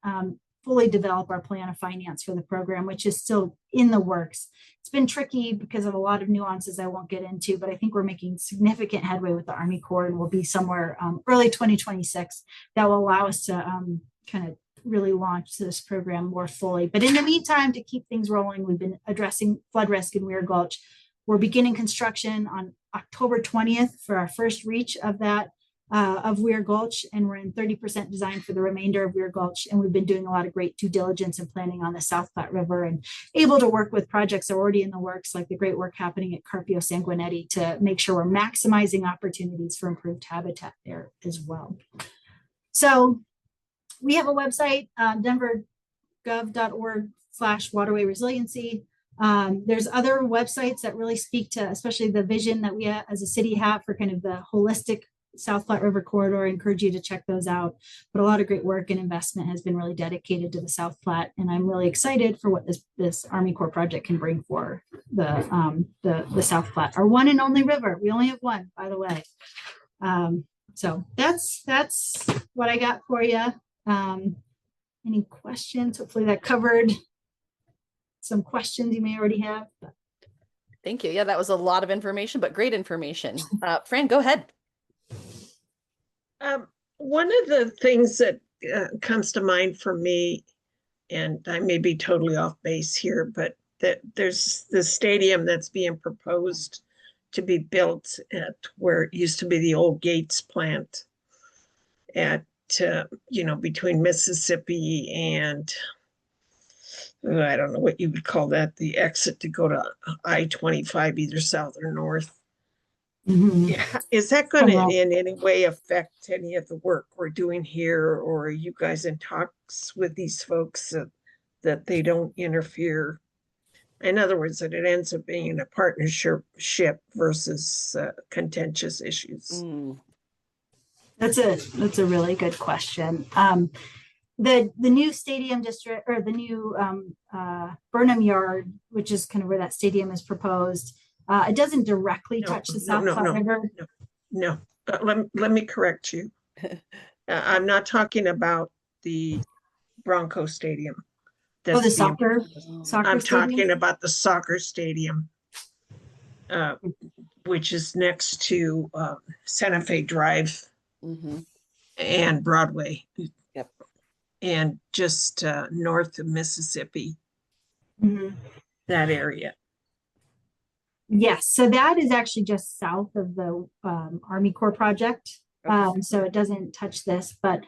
J: fully develop our plan of finance for the program, which is still in the works. It's been tricky because of a lot of nuances I won't get into, but I think we're making significant headway with the Army Corps and we'll be somewhere early 2026 that will allow us to kind of really launch this program more fully. But in the meantime, to keep things rolling, we've been addressing flood risk in Weir Gulch. We're beginning construction on October 20th for our first reach of that of Weir Gulch, and we're in 30% design for the remainder of Weir Gulch. And we've been doing a lot of great due diligence and planning on the South Platte River and able to work with projects that are already in the works, like the great work happening at Carpio Sanguinetti, to make sure we're maximizing opportunities for improved habitat there as well. So we have a website, denvergov.org/waterway resiliency. There's other websites that really speak to, especially the vision that we as a city have for kind of the holistic South Platte River corridor. I encourage you to check those out. But a lot of great work and investment has been really dedicated to the South Platte, and I'm really excited for what this Army Corps project can bring for the South Platte, our one and only river. We only have one, by the way. So that's what I got for you. Any questions? Hopefully that covered some questions you may already have.
A: Thank you. Yeah, that was a lot of information, but great information. Fran, go ahead.
K: One of the things that comes to mind for me, and I may be totally off base here, but that there's the stadium that's being proposed to be built at where it used to be the old Gates plant at between Mississippi and I don't know what you would call that, the exit to go to I-25, either south or north.
J: Mm-hmm.
K: Yeah. Is that going to in any way affect any of the work we're doing here, or are you guys in talks with these folks that they don't interfere? In other words, that it ends up being a partnership versus contentious issues.
J: That's a really good question. The new stadium district, or the new Burnham Yard, which is kind of where that stadium is proposed, it doesn't directly touch the South Platte River.
K: No. Let me correct you. I'm not talking about the Bronco Stadium.
J: Oh, the soccer
K: I'm
J: stadium?
K: talking about the soccer stadium, which is next to Santa Fe Drive and Broadway.
A: Yep.
K: And just north of Mississippi, that area.
J: Yes, so that is actually just south of the Army Corps project. So it doesn't touch this, but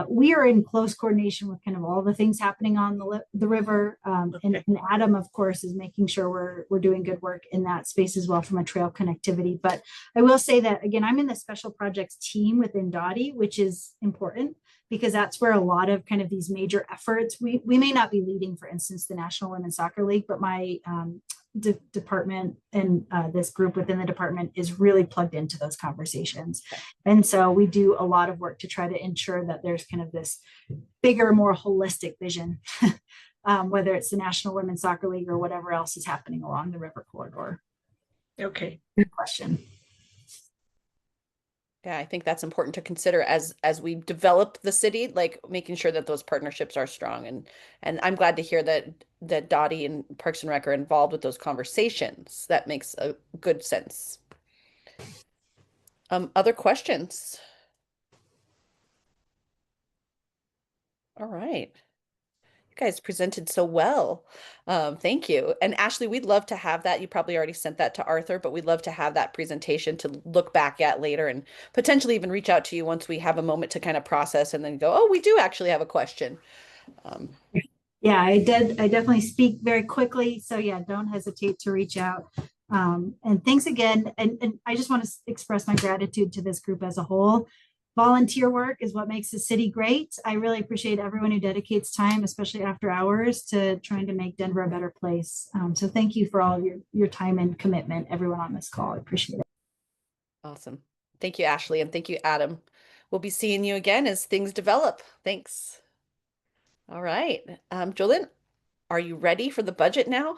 J: we are in close coordination with kind of all the things happening on the river. And Adam, of course, is making sure we're doing good work in that space as well from a trail connectivity. But I will say that, again, I'm in the special projects team within DOTI, which is important because that's where a lot of kind of these major efforts, we may not be leading, for instance, the National Women's Soccer League, but my department and this group within the department is really plugged into those conversations. And so we do a lot of work to try to ensure that there's kind of this bigger, more holistic vision, whether it's the National Women's Soccer League or whatever else is happening along the river corridor.
K: Okay.
J: Good question.
A: Yeah, I think that's important to consider as we develop the city, like making sure that those partnerships are strong. And I'm glad to hear that Dottie and Parks and Rec are involved with those conversations. That makes a good sense. Other questions? All right. You guys presented so well. Thank you. And Ashley, we'd love to have that. You probably already sent that to Arthur, but we'd love to have that presentation to look back at later and potentially even reach out to you once we have a moment to kind of process and then go, oh, we do actually have a question.
J: Yeah, I definitely speak very quickly. So yeah, don't hesitate to reach out. And thanks again. And I just want to express my gratitude to this group as a whole. Volunteer work is what makes the city great. I really appreciate everyone who dedicates time, especially after hours, to trying to make Denver a better place. So thank you for all of your time and commitment, everyone on this call. I appreciate it.
A: Awesome. Thank you, Ashley, and thank you, Adam. We'll be seeing you again as things develop. Thanks. All right. Jolyn, are you ready for the budget now?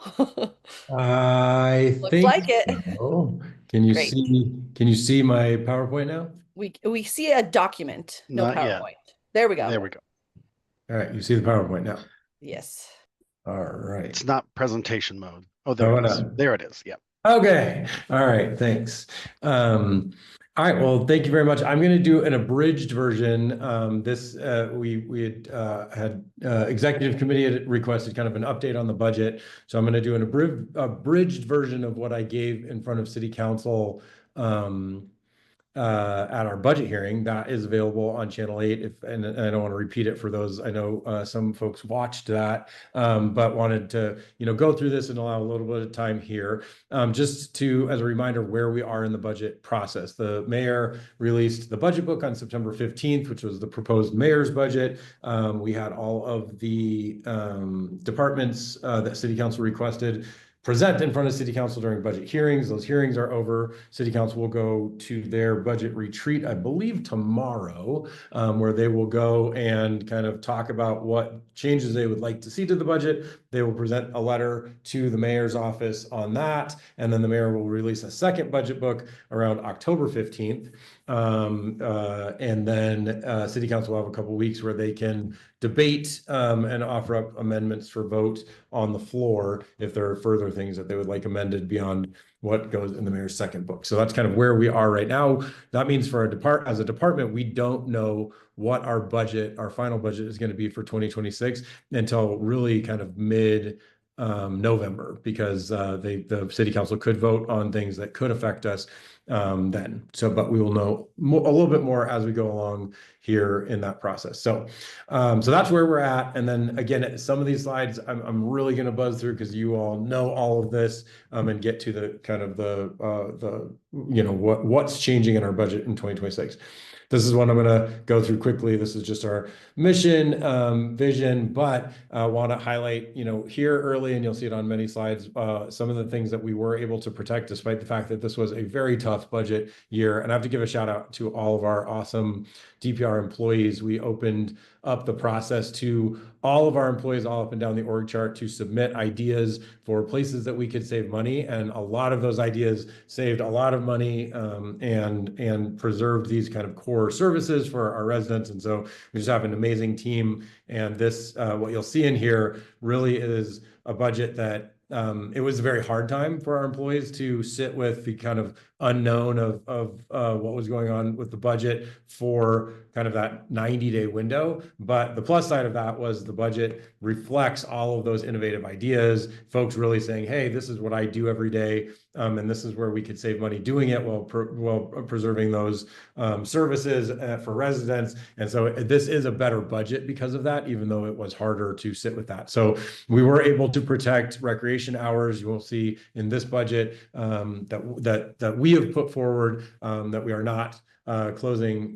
G: I
A: Looks
G: think
A: like it.
G: so. Can you
A: Great.
G: see my PowerPoint now?
A: We see a document, no
C: Not yet.
A: PowerPoint. There we go.
C: There we go.
G: All right, you see the PowerPoint now.
A: Yes.
G: All right.
C: It's not presentation mode. Oh, there
G: Oh,
C: it is.
G: no.
C: There it is. Yeah.
G: Okay. All right. Thanks. All right. Well, thank you very much. I'm going to do an abridged version. We had executive committee had requested kind of an update on the budget, so I'm going to do an abridged version of what I gave in front of City Council at our budget hearing. That is available on Channel 8. And I don't want to repeat it for those. I know some folks watched that, but wanted to go through this and allow a little bit of time here, just to as a reminder where we are in the budget process. The mayor released the budget book on September 15th, which was the proposed mayor's budget. We had all of the departments that City Council requested present in front of City Council during budget hearings. Those hearings are over. City Council will go to their budget retreat, I believe tomorrow, where they will go and kind of talk about what changes they would like to see to the budget. They will present a letter to the mayor's office on that, and then the mayor will release a second budget book around October 15th. And then City Council will have a couple of weeks where they can debate and offer up amendments for vote on the floor if there are further things that they would like amended beyond what goes in the mayor's second book. So that's kind of where we are right now. That means for as a department, we don't know what our final budget is going to be for 2026 until really kind of mid November, because the City Council could vote on things that could affect us then. But we will know a little bit more as we go along here in that process. So that's where we're at. And then again, some of these slides I'm really going to buzz through because you all know all of this, and get to the kind of what's changing in our budget in 2026. This is what I'm going to go through quickly. This is just our mission, vision, but I want to highlight, here early, and you'll see it on many slides, some of the things that we were able to protect despite the fact that this was a very tough budget year. And I have to give a shout out to all of our awesome DPR employees. We opened up the process to all of our employees all up and down the org chart to submit ideas for places that we could save money. And a lot of those ideas saved a lot of money, and preserved these kind of core services for our residents. And so we just have an amazing team. And this, what you'll see in here really is a budget that it was a very hard time for our employees to sit with the kind of unknown of what was going on with the budget for kind of that 90-day window. But the plus side of that was the budget reflects all of those innovative ideas, folks really saying, hey, this is what I do every day, and this is where we could save money doing it while preserving those services for residents. And so this is a better budget because of that, even though it was harder to sit with that. So we were able to protect recreation hours. You will see in this budget that we have put forward, that we are not closing,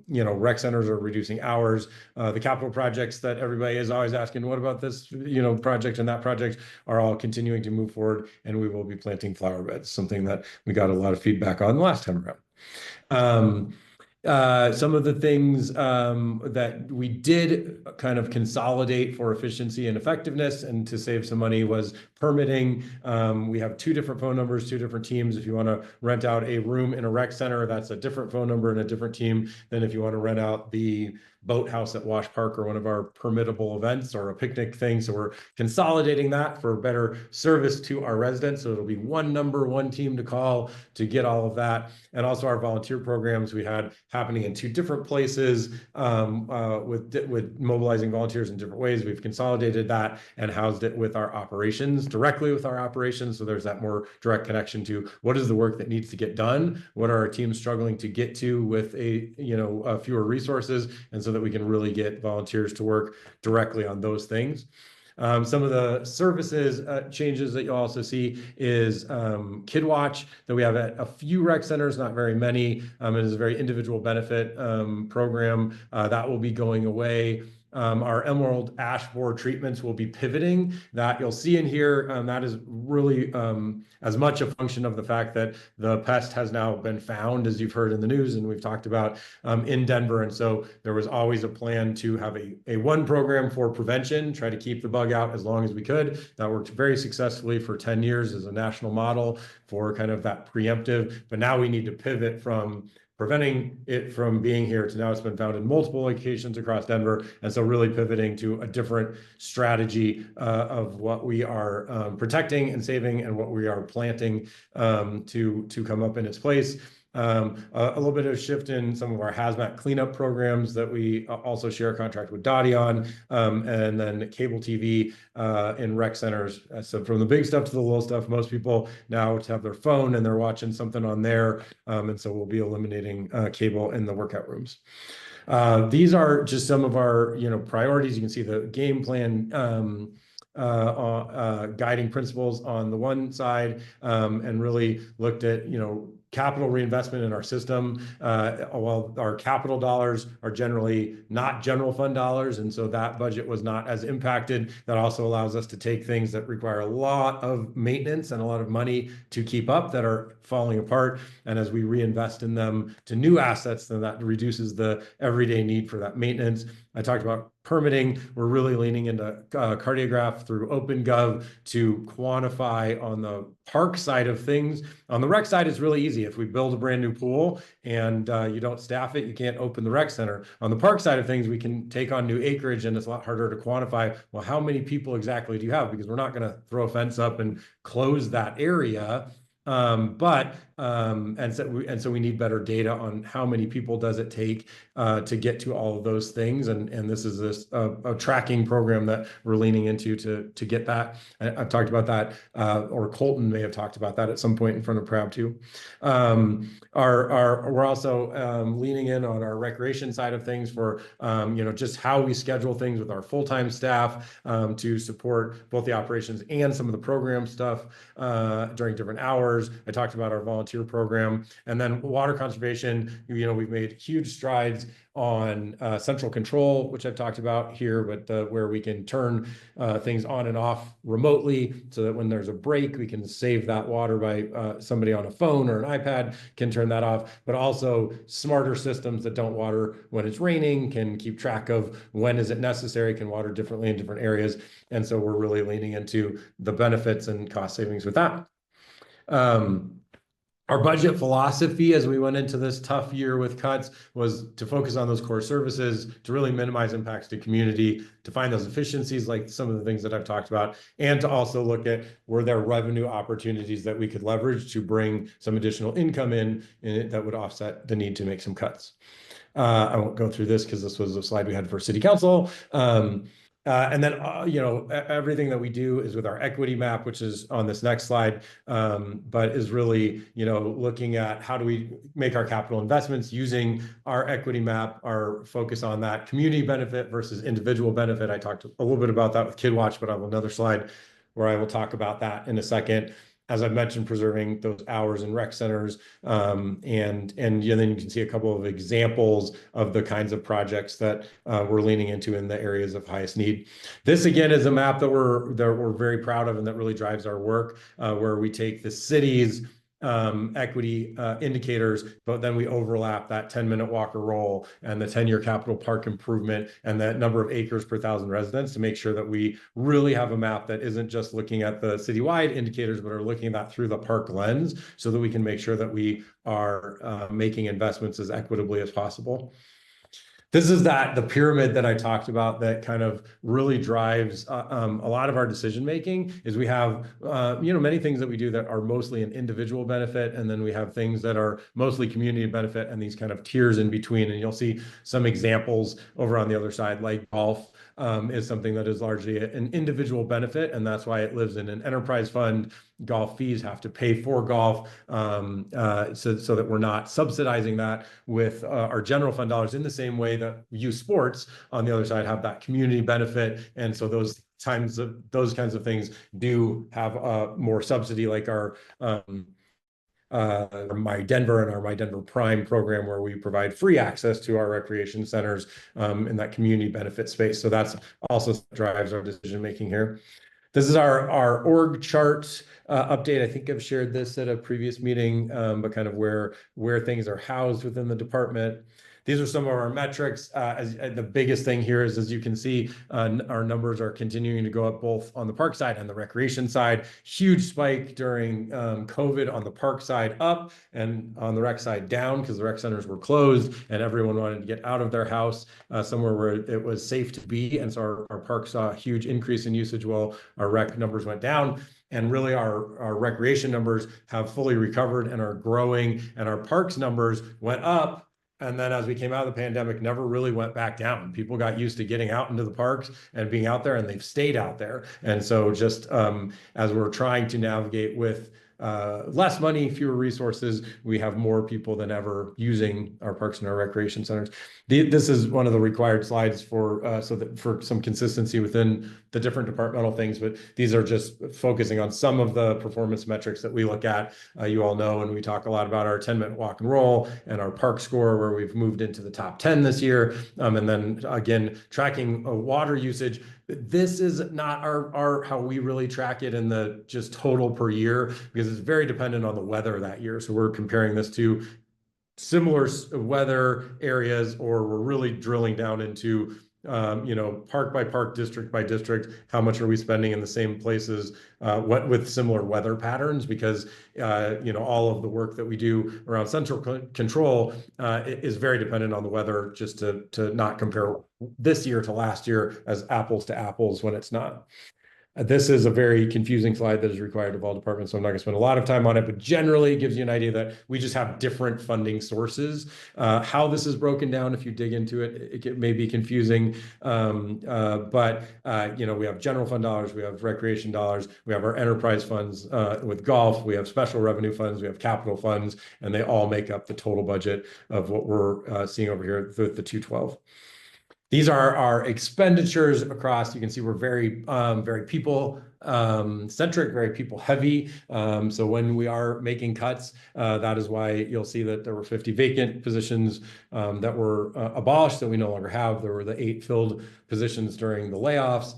G: rec centers or reducing hours. The capital projects that everybody is always asking, what about this, project and that project, are all continuing to move forward, and we will be planting flower beds, something that we got a lot of feedback on last time around. Some of the things that we did kind of consolidate for efficiency and effectiveness and to save some money was permitting. We have 2 different phone numbers, 2 different teams. If you want to rent out a room in a rec center, that's a different phone number and a different team than if you want to rent out the boathouse at Wash Park or one of our permittable events or a picnic thing. So we're consolidating that for better service to our residents. So it'll be 1 number, 1 team to call to get all of that. And also our volunteer programs we had happening in 2 different places with mobilizing volunteers in different ways. We've consolidated that and housed it with our operations, directly with our operations. So there's that more direct connection to what is the work that needs to get done? What are our teams struggling to get to with fewer resources? And so that we can really get volunteers to work directly on those things. Some of the services changes that you'll also see is Kid Watch that we have at a few rec centers, not very many. It is a very individual benefit program that will be going away. Our emerald ash borer treatments will be pivoting. That you'll see in here. That is really as much a function of the fact that the pest has now been found, as you've heard in the news and we've talked about in Denver. And so there was always a plan to have a 1 program for prevention, try to keep the bug out as long as we could. That worked very successfully for 10 years as a national model for kind of that preemptive. But now we need to pivot from preventing it from being here to now it's been found in multiple locations across Denver. And so really pivoting to a different strategy of what we are protecting and saving and what we are planting to come up in its place. A little bit of a shift in some of our hazmat cleanup programs that we also share a contract with Dottie on, and then cable TV in rec centers. So from the big stuff to the little stuff, most people now have their phone and they're watching something on there. And so we'll be eliminating cable in the workout rooms. These are just some of our priorities. You can see the game plan guiding principles on the one side, and really looked at capital reinvestment in our system. While our capital dollars are generally not general fund dollars, and so that budget was not as impacted. That also allows us to take things that require a lot of maintenance and a lot of money to keep up that are falling apart. And as we reinvest in them to new assets, then that reduces the everyday need for that maintenance. I talked about permitting. We're really leaning into cartograph through OpenGov to quantify on the park side of things. On the rec side, it's really easy. If we build a brand new pool and you don't staff it, you can't open the rec center. On the park side of things, we can take on new acreage and it's a lot harder to quantify, well, how many people exactly do you have? Because we're not going to throw a fence up and close that area. And so we need better data on how many people does it take to get to all of those things. And this is a tracking program that we're leaning into to get that. I've talked about that, or Colton may have talked about that at some point in front of PRAB too. We're also leaning in on our recreation side of things for just how we schedule things with our full-time staff to support both the operations and some of the program stuff during different hours. I talked about our volunteer program, and then water conservation. We've made huge strides on central control, which I've talked about here, but where we can turn things on and off remotely so that when there's a break, we can save that water by somebody on a phone or an iPad can turn that off, but also smarter systems that don't water when it's raining, can keep track of when is it necessary, can water differently in different areas. And so we're really leaning into the benefits and cost savings with that. Our budget philosophy as we went into this tough year with cuts was to focus on those core services, to really minimize impacts to community, to find those efficiencies like some of the things that I've talked about, and to also look at were there revenue opportunities that we could leverage to bring some additional income in it that would offset the need to make some cuts. I won't go through this because this was a slide we had for City Council. And then, everything that we do is with our equity map, which is on this next slide, but is really, looking at how do we make our capital investments using our equity map, our focus on that community benefit versus individual benefit. I talked a little bit about that with Kid Watch, but I have another slide where I will talk about that in a second. As I mentioned, preserving those hours in rec centers, and then you can see a couple of examples of the kinds of projects that we're leaning into in the areas of highest need. This again is a map that we're very proud of and that really drives our work, where we take the city's equity indicators, but then we overlap that 10-minute walk or roll and the 10-year capital park improvement and that number of acres per 1,000 residents to make sure that we really have a map that isn't just looking at the citywide indicators, but are looking at that through the park lens so that we can make sure that we are making investments as equitably as possible. This is the pyramid that I talked about that kind of really drives a lot of our decision making. Is we have many things that we do that are mostly an individual benefit, and then we have things that are mostly community benefit, and these kind of tiers in between. And you'll see some examples over on the other side, like golf is something that is largely an individual benefit, and that's why it lives in an enterprise fund. Golf fees have to pay for golf, so that we're not subsidizing that with our general fund dollars in the same way that youth sports on the other side have that community benefit. And so those kinds of things do have more subsidy, like our My Denver and our My Denver Prime program, where we provide free access to our recreation centers in that community benefit space. So that's also drives our decision making here. This is our org chart update. I think I've shared this at a previous meeting, but kind of where things are housed within the department. These are some of our metrics. The biggest thing here is, as you can see, our numbers are continuing to go up both on the park side and the recreation side. Huge spike during COVID on the park side up, and on the rec side down, because the rec centers were closed and everyone wanted to get out of their house somewhere where it was safe to be. And so our park saw a huge increase in usage while our rec numbers went down. And really our recreation numbers have fully recovered and are growing, and our parks numbers went up. And then as we came out of the pandemic, never really went back down. People got used to getting out into the parks and being out there, and they've stayed out there. And so just as we're trying to navigate with less money, fewer resources, we have more people than ever using our parks and our recreation centers. This is one of the required slides for some consistency within the different departmental things, but these are just focusing on some of the performance metrics that we look at. You all know, and we talk a lot about our 10-minute walk and roll and our park score, where we've moved into the top 10 this year. And then again, tracking water usage. This is not our how we really track it in the just total per year, because it's very dependent on the weather that year. So we're comparing this to similar weather areas, or we're really drilling down into park by park, district by district, how much are we spending in the same places, what with similar weather patterns, because all of the work that we do around central control is very dependent on the weather, just to not compare this year to last year as apples to apples when it's not. This is a very confusing slide that is required of all departments, so I'm not going to spend a lot of time on it, but generally it gives you an idea that we just have different funding sources. How this is broken down, if you dig into it, it may be confusing, but we have general fund dollars, we have recreation dollars, we have our enterprise funds with golf, we have special revenue funds, we have capital funds, and they all make up the total budget of what we're seeing over here, the 212. These are our expenditures across. You can see we're very, very people centric, very people heavy. So when we are making cuts, that is why you'll see that there were 50 vacant positions that were abolished that we no longer have. There were the 8 filled positions during the layoffs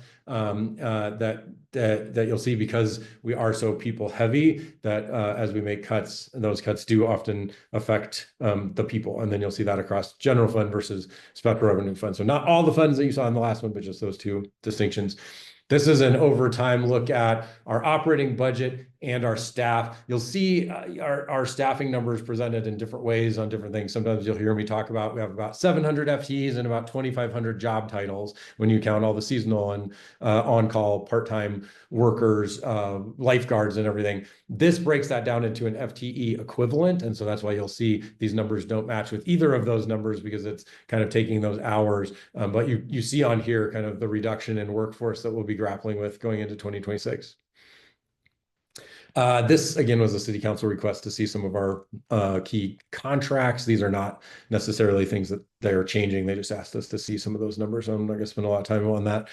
G: that you'll see, because we are so people heavy, that as we make cuts, those cuts do often affect the people. And then you'll see that across general fund versus special revenue fund. So not all the funds that you saw in the last one, but just those 2 distinctions. This is an overtime look at our operating budget and our staff. You'll see our staffing numbers presented in different ways on different things. Sometimes you'll hear me talk about, we have about 700 FTEs and about 2,500 job titles when you count all the seasonal and on-call part-time workers, lifeguards and everything. This breaks that down into an FTE equivalent. And so that's why you'll see these numbers don't match with either of those numbers, because it's kind of taking those hours. But you see on here kind of the reduction in workforce that we'll be grappling with going into 2026. This, again, was a city council request to see some of our key contracts. These are not necessarily things that they're changing. They just asked us to see some of those numbers. So I'm not going to spend a lot of time on that.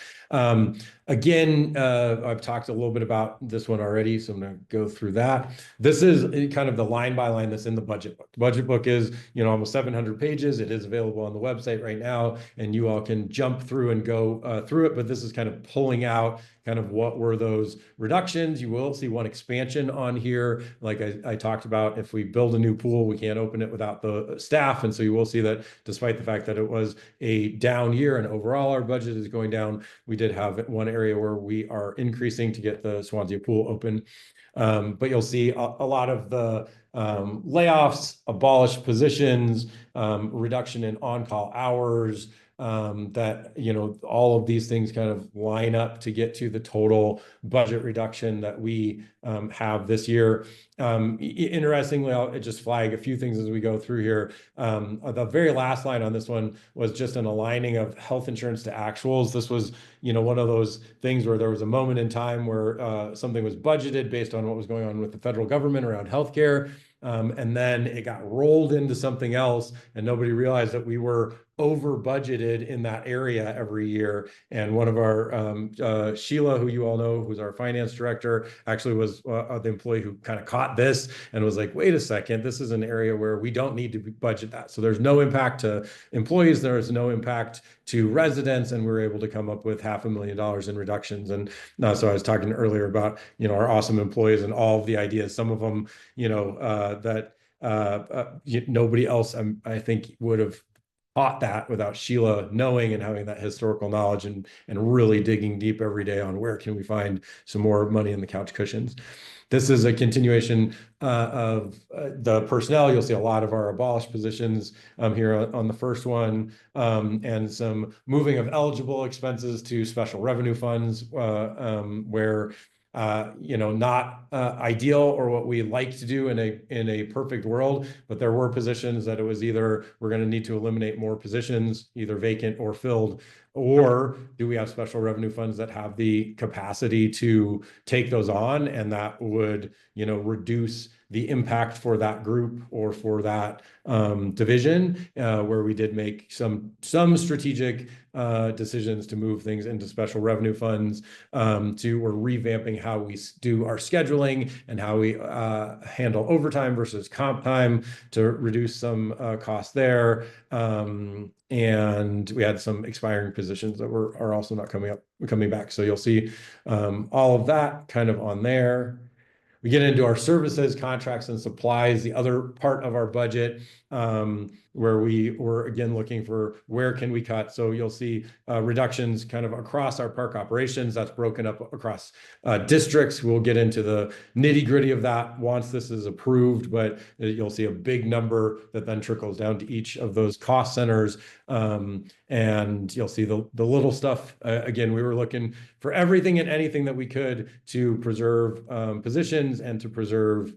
G: Again, I've talked a little bit about this one already, so I'm going to go through that. This is kind of the line by line that's in the budget book. The budget book is, almost 700 pages. It is available on the website right now, and you all can jump through and go through it. But this is kind of pulling out kind of what were those reductions. You will see one expansion on here. Like I talked about, if we build a new pool, we can't open it without the staff. And so you will see that despite the fact that it was a down year and overall our budget is going down, we did have one area where we are increasing to get the Swansea pool open. But you'll see a lot of the layoffs, abolished positions, reduction in on-call hours, that, all of these things kind of line up to get to the total budget reduction that we have this year. Interestingly, I'll just flag a few things as we go through here. The very last line on this one was just an aligning of health insurance to actuals. This was, one of those things where there was a moment in time where something was budgeted based on what was going on with the federal government around healthcare. And then it got rolled into something else, and nobody realized that we were over budgeted in that area every year. And one of our Sheila, who you all know, who's our finance director, actually was the employee who kind of caught this and was like, wait a second, this is an area where we don't need to budget that. So there's no impact to employees, there is no impact to residents, and we were able to come up with $500,000 in reductions. And so I was talking earlier about, our awesome employees and all of the ideas, some of them, that nobody else, I think, would have taught that without Sheila knowing and having that historical knowledge and really digging deep every day on where can we find some more money in the couch cushions. This is a continuation of the personnel. You'll see a lot of our abolished positions here on the first one, and some moving of eligible expenses to special revenue funds, where not ideal or what we like to do in a perfect world, but there were positions that it was either we're going to need to eliminate more positions, either vacant or filled, or do we have special revenue funds that have the capacity to take those on, and that would, reduce the impact for that group or for that division, where we did make some strategic decisions to move things into special revenue funds. We're revamping how we do our scheduling and how we handle overtime versus comp time to reduce some costs there. And we had some expiring positions that are also not coming back. So you'll see all of that kind of on there. We get into our services, contracts, and supplies, the other part of our budget, where we were again looking for where can we cut. So you'll see reductions kind of across our park operations. That's broken up across districts. We'll get into the nitty gritty of that once this is approved, but you'll see a big number that then trickles down to each of those cost centers. And you'll see the little stuff. Again, we were looking for everything and anything that we could to preserve positions and to preserve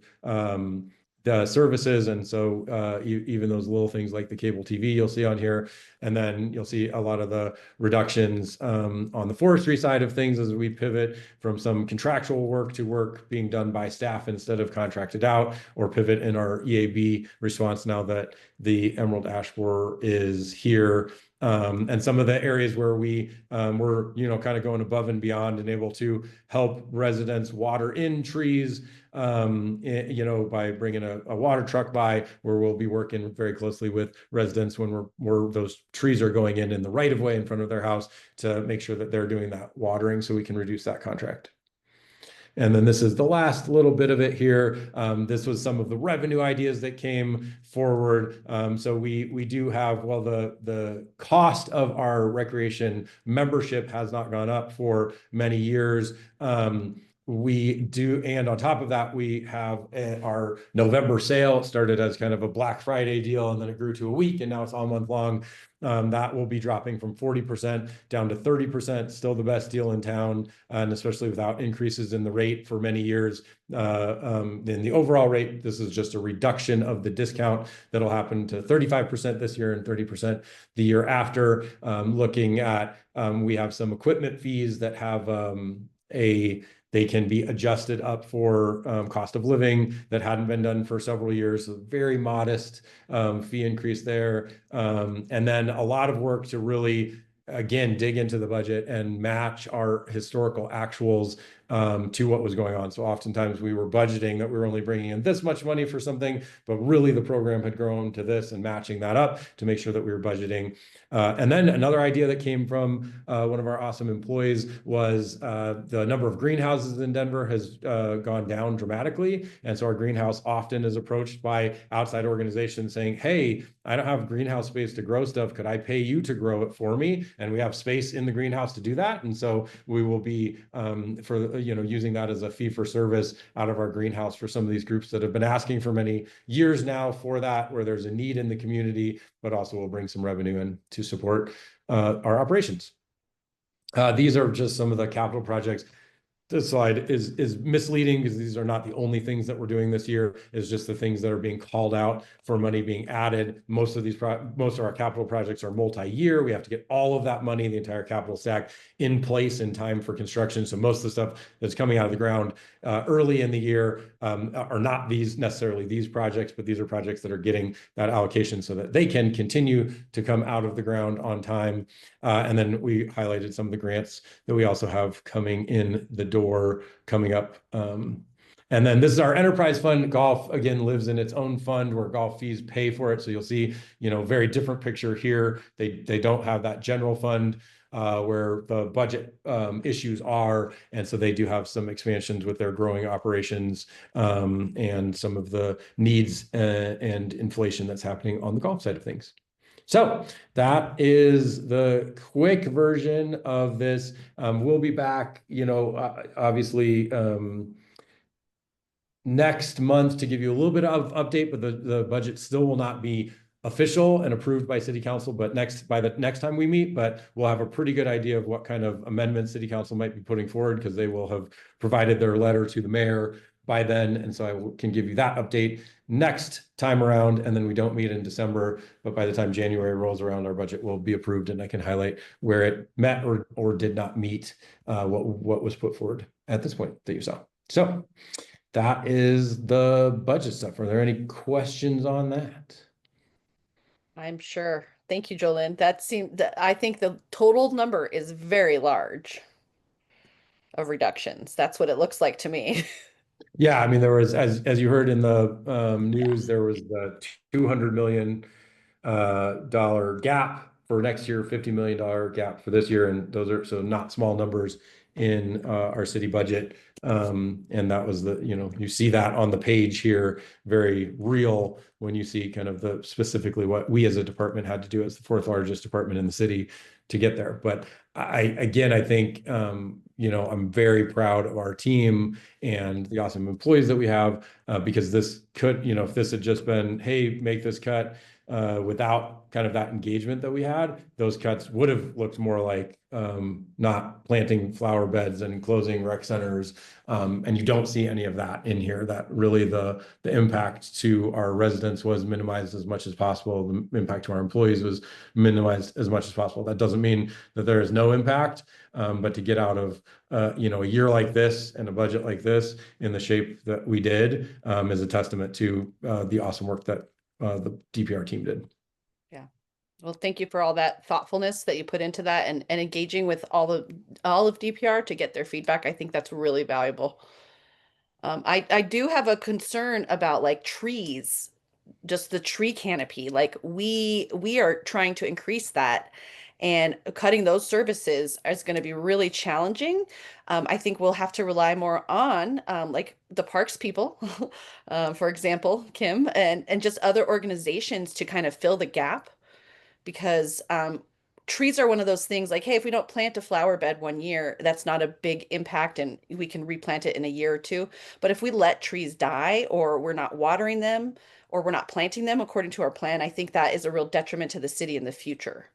G: the services. And so even those little things like the cable TV you'll see on here, and then you'll see a lot of the reductions on the forestry side of things as we pivot from some contractual work to work being done by staff instead of contracted out, or pivot in our EAB response now that the emerald ash borer is here. And some of the areas where we were, kind of going above and beyond and able to help residents water in trees, by bringing a water truck by, where we'll be working very closely with residents when those trees are going in the right of way in front of their house to make sure that they're doing that watering so we can reduce that contract. And then this is the last little bit of it here. This was some of the revenue ideas that came forward. So we do have, well, the cost of our recreation membership has not gone up for many years. We do, and on top of that, we have our November sale. It started as kind of a Black Friday deal, and then it grew to a week, and now it's all month long. That will be dropping from 40% down to 30%, still the best deal in town, and especially without increases in the rate for many years. In the overall rate, this is just a reduction of the discount that'll happen to 35% this year and 30% the year after. Looking at, we have some equipment fees that have a They can be adjusted up for cost of living that hadn't been done for several years. So very modest fee increase there. And then a lot of work to really, again, dig into the budget and match our historical actuals to what was going on. So oftentimes we were budgeting that we were only bringing in this much money for something, but really the program had grown to this, and matching that up to make sure that we were budgeting. And then another idea that came from one of our awesome employees was the number of greenhouses in Denver has gone down dramatically. And so our greenhouse often is approached by outside organizations saying, hey, I don't have greenhouse space to grow stuff. Could I pay you to grow it for me? And we have space in the greenhouse to do that. And so we will be using that as a fee for service out of our greenhouse for some of these groups that have been asking for many years now for that, where there's a need in the community, but also will bring some revenue in to support our operations. These are just some of the capital projects. This slide is misleading because these are not the only things that we're doing this year. It's just the things that are being called out for money being added. Most of our capital projects are multi-year. We have to get all of that money, the entire capital stack, in place in time for construction. So most of the stuff that's coming out of the ground early in the year are not necessarily these projects, but these are projects that are getting that allocation so that they can continue to come out of the ground on time. And then we highlighted some of the grants that we also have coming in the door coming up. And then this is our enterprise fund. Golf, again, lives in its own fund where golf fees pay for it. So you'll see, very different picture here. They don't have that general fund where the budget issues are. And so they do have some expansions with their growing operations and some of the needs and inflation that's happening on the golf side of things. So that is the quick version of this. We'll be back, obviously, next month to give you a little bit of update, but the budget still will not be official and approved by City Council, but by the next time we meet, but we'll have a pretty good idea of what kind of amendments City Council might be putting forward, because they will have provided their letter to the mayor by then. And so I can give you that update next time around. And then we don't meet in December, but by the time January rolls around, our budget will be approved, and I can highlight where it met or did not meet what was put forward at this point that you saw. So that is the budget stuff. Are there any questions on that?
A: I'm sure. Thank you, Jolynn. I think the total number is very large of reductions. That's what it looks like to me.
G: Yeah, I mean, there was, as you heard in the news, there was the $200 million gap for next year, $50 million gap for this year, and those are so not small numbers in our city budget. And that was you see that on the page here, very real when you see kind of specifically what we as a department had to do as the fourth largest department in the city to get there. But I think, I'm very proud of our team and the awesome employees that we have, because this could, if this had just been, hey, make this cut, without kind of that engagement that we had, those cuts would have looked more like not planting flower beds and closing rec centers. And you don't see any of that in here. That really the impact to our residents was minimized as much as possible. The impact to our employees was minimized as much as possible. That doesn't mean that there is no impact, but to get out of a year like this and a budget like this in the shape that we did is a testament to the awesome work that the DPR team did.
A: Yeah. Well, thank you for all that thoughtfulness that you put into that and engaging with all of DPR to get their feedback. I think that's really valuable. I do have a concern about like trees, just the tree canopy. Like we are trying to increase that, and cutting those services is going to be really challenging. I think we'll have to rely more on like the parks people, for example, Kim, and just other organizations to kind of fill the gap, because trees are one of those things like, hey, if we don't plant a flower bed one year, that's not a big impact and we can replant it in a year or two. But if we let trees die, or we're not watering them, or we're not planting them according to our plan, I think that is a real detriment to the city in the future.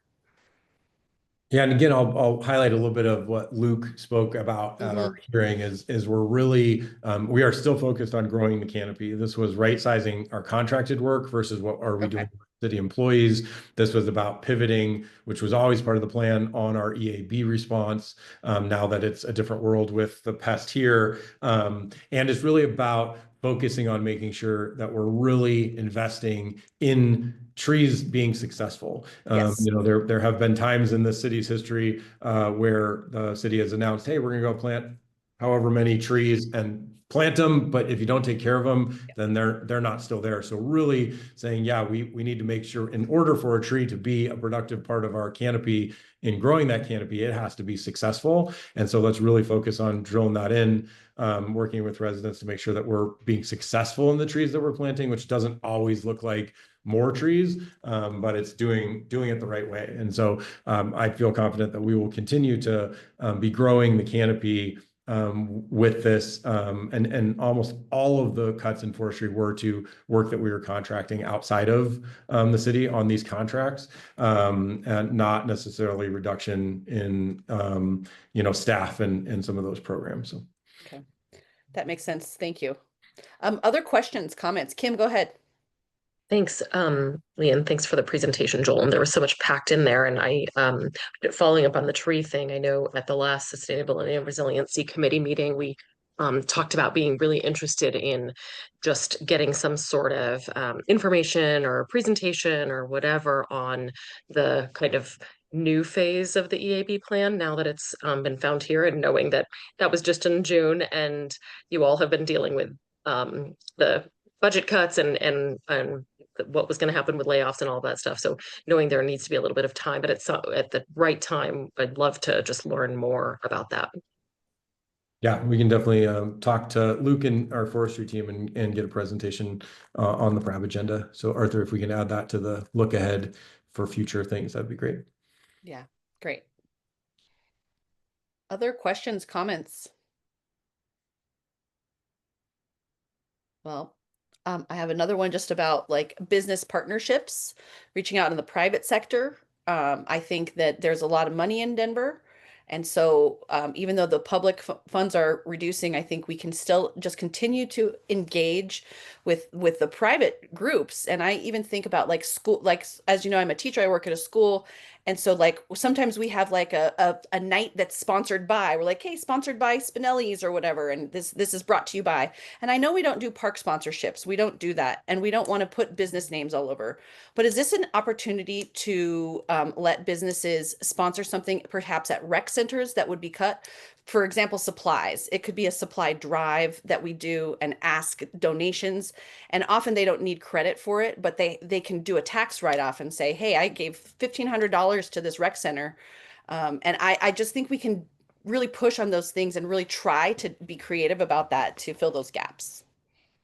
G: Yeah, and again, I'll highlight a little bit of what Luke spoke about at our hearing is we're really, we are still focused on growing the canopy. This was right sizing our contracted work versus what are we doing city employees. This was about pivoting, which was always part of the plan, on our EAB response, now that it's a different world with the pest here. And it's really about focusing on making sure that we're really investing in trees being successful.
A: Yes.
G: You know, there have been times in the city's history where the city has announced, hey, we're going to go plant however many trees and plant them, but if you don't take care of them, then they're not still there. So really saying, yeah, we need to make sure, in order for a tree to be a productive part of our canopy, in growing that canopy, it has to be successful. And so let's really focus on drilling that in, working with residents to make sure that we're being successful in the trees that we're planting, which doesn't always look like more trees, but it's doing it the right way. And so I feel confident that we will continue to be growing the canopy with this, and almost all of the cuts in forestry were to work that we were contracting outside of the city on these contracts, and not necessarily reduction in you know, staff and some of those programs. So.
A: Okay, that makes sense. Thank you. Other questions, comments? Kim, go ahead.
I: Thanks, Lee, and thanks for the presentation, Joel. And there was so much packed in there. And I, following up on the tree thing, I know at the last Sustainability and Resiliency Committee meeting, we talked about being really interested in just getting some sort of information or presentation or whatever on the kind of new phase of the EAB plan now that it's been found here, and knowing that that was just in June and you all have been dealing with the budget cuts and what was going to happen with layoffs and all that stuff. So knowing there needs to be a little bit of time, but it's at the right time, I'd love to just learn more about that.
G: Yeah, we can definitely talk to Luke and our forestry team and get a presentation on the PRAB agenda. So Arthur, if we can add that to the look ahead for future things, that'd be great.
A: Yeah, great. Other questions, comments? Well, I have another one just about like business partnerships, reaching out in the private sector. I think that there's a lot of money in Denver. And so even though the public funds are reducing, I think we can still just continue to engage with the private groups. And I even think about like school, like, as you know, I'm a teacher, I work at a school. And so like sometimes we have like a night that's sponsored by, we're like, hey, sponsored by Spinelli's or whatever. And this is brought to you by, and I know we don't do park sponsorships. We don't do that. And we don't want to put business names all over. But is this an opportunity to let businesses sponsor something perhaps at rec centers that would be cut? For example, supplies. It could be a supply drive that we do and ask donations. And often they don't need credit for it, but they can do a tax write-off and say, hey, I gave $1,500 to this rec center. And I just think we can really push on those things and really try to be creative about that to fill those gaps.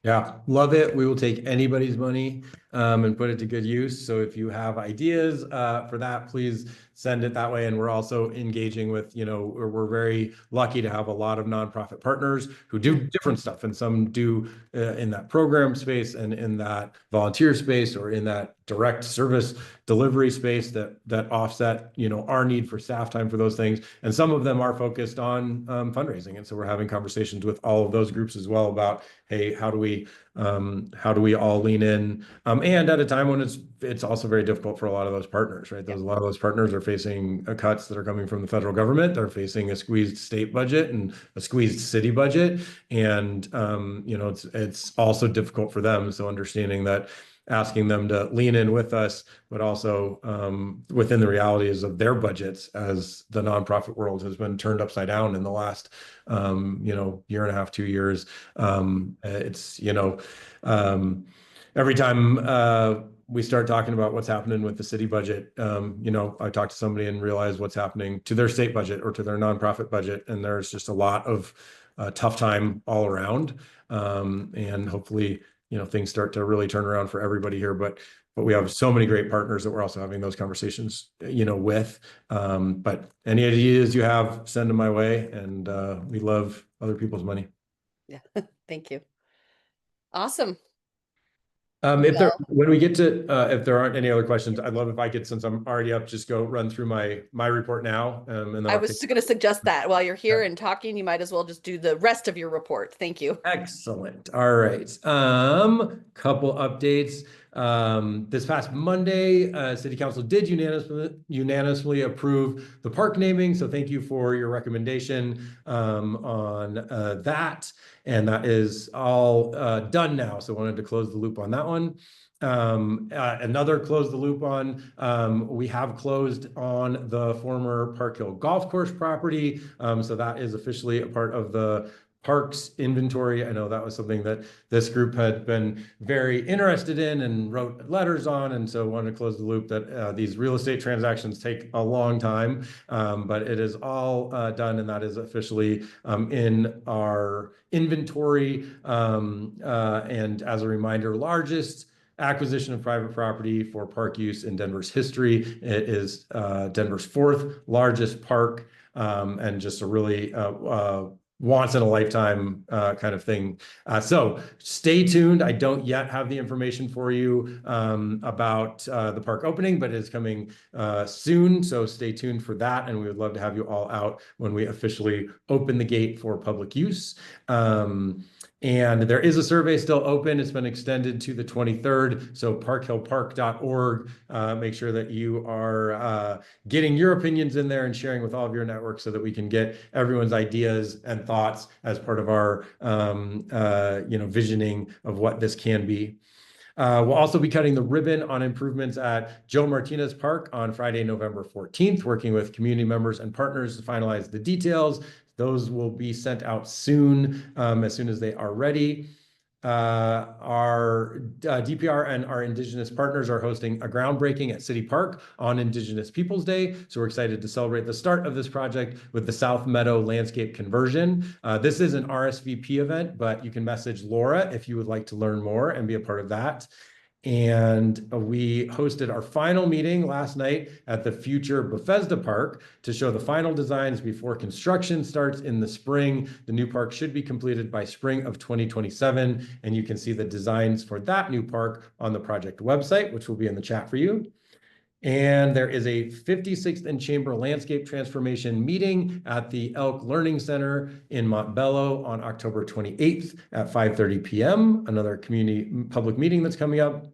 G: Yeah, love it. We will take anybody's money and put it to good use. So if you have ideas for that, please send it that way. And we're also engaging with, you know, we're very lucky to have a lot of nonprofit partners who do different stuff. And some do in that program space and in that volunteer space or in that direct service delivery space that offset, you know, our need for staff time for those things. And some of them are focused on fundraising. And so we're having conversations with all of those groups as well about, hey, how do we all lean in? And at a time when it's also very difficult for a lot of those partners, right? A lot of those partners are facing cuts that are coming from the federal government. They're facing a squeezed state budget and a squeezed city budget. And, you know, it's also difficult for them. So understanding that, asking them to lean in with us, but also within the realities of their budgets, as the nonprofit world has been turned upside down in the last, you know, year and a half, 2 years. It's, you know, every time we start talking about what's happening with the city budget, you know, I talk to somebody and realize what's happening to their state budget or to their nonprofit budget. And there's just a lot of tough time all around. And hopefully, you know, things start to really turn around for everybody here. But we have so many great partners that we're also having those conversations, you know, with. But any ideas you have, send them my way. And we love other people's money.
A: Yeah, thank you. Awesome.
G: When we get to, if there aren't any other questions, I'd love if I could, since I'm already up, just go run through my report now. And then
A: I was going to suggest that while you're here and talking, you might as well just do the rest of your report. Thank you.
G: Excellent. All right. Couple updates. This past Monday, City Council did unanimously approve the park naming. So thank you for your recommendation on that. And that is all done now. So wanted to close the loop on that one. Another close the loop on, we have closed on the former Park Hill Golf Course property. So that is officially a part of the parks inventory. I know that was something that this group had been very interested in and wrote letters on. And so wanted to close the loop that these real estate transactions take a long time, but it is all done, and that is officially in our inventory. And as a reminder, largest acquisition of private property for park use in Denver's history. It is Denver's 4th largest park, and just a really once in a lifetime kind of thing. So stay tuned. I don't yet have the information for you about the park opening, but it is coming soon. So stay tuned for that. And we would love to have you all out when we officially open the gate for public use. And there is a survey still open. It's been extended to the 23rd. So parkhillpark.org. Make sure that you are getting your opinions in there and sharing with all of your networks so that we can get everyone's ideas and thoughts as part of our visioning of what this can be. We'll also be cutting the ribbon on improvements at Joe Martinez Park on Friday, November 14th, working with community members and partners to finalize the details. Those will be sent out soon, as soon as they are ready. Our DPR and our Indigenous partners are hosting a groundbreaking at City Park on Indigenous Peoples Day. So we're excited to celebrate the start of this project with the South Meadow landscape conversion. This is an RSVP event, but you can message Laura if you would like to learn more and be a part of that. And we hosted our final meeting last night at the future Bethesda Park to show the final designs before construction starts in the spring. The new park should be completed by spring of 2027. And you can see the designs for that new park on the project website, which will be in the chat for you. And there is a 56th and Chamber Landscape Transformation meeting at the Elk Learning Center in Montbello on October 28th at 5:30 p.m. Another community public meeting that's coming up.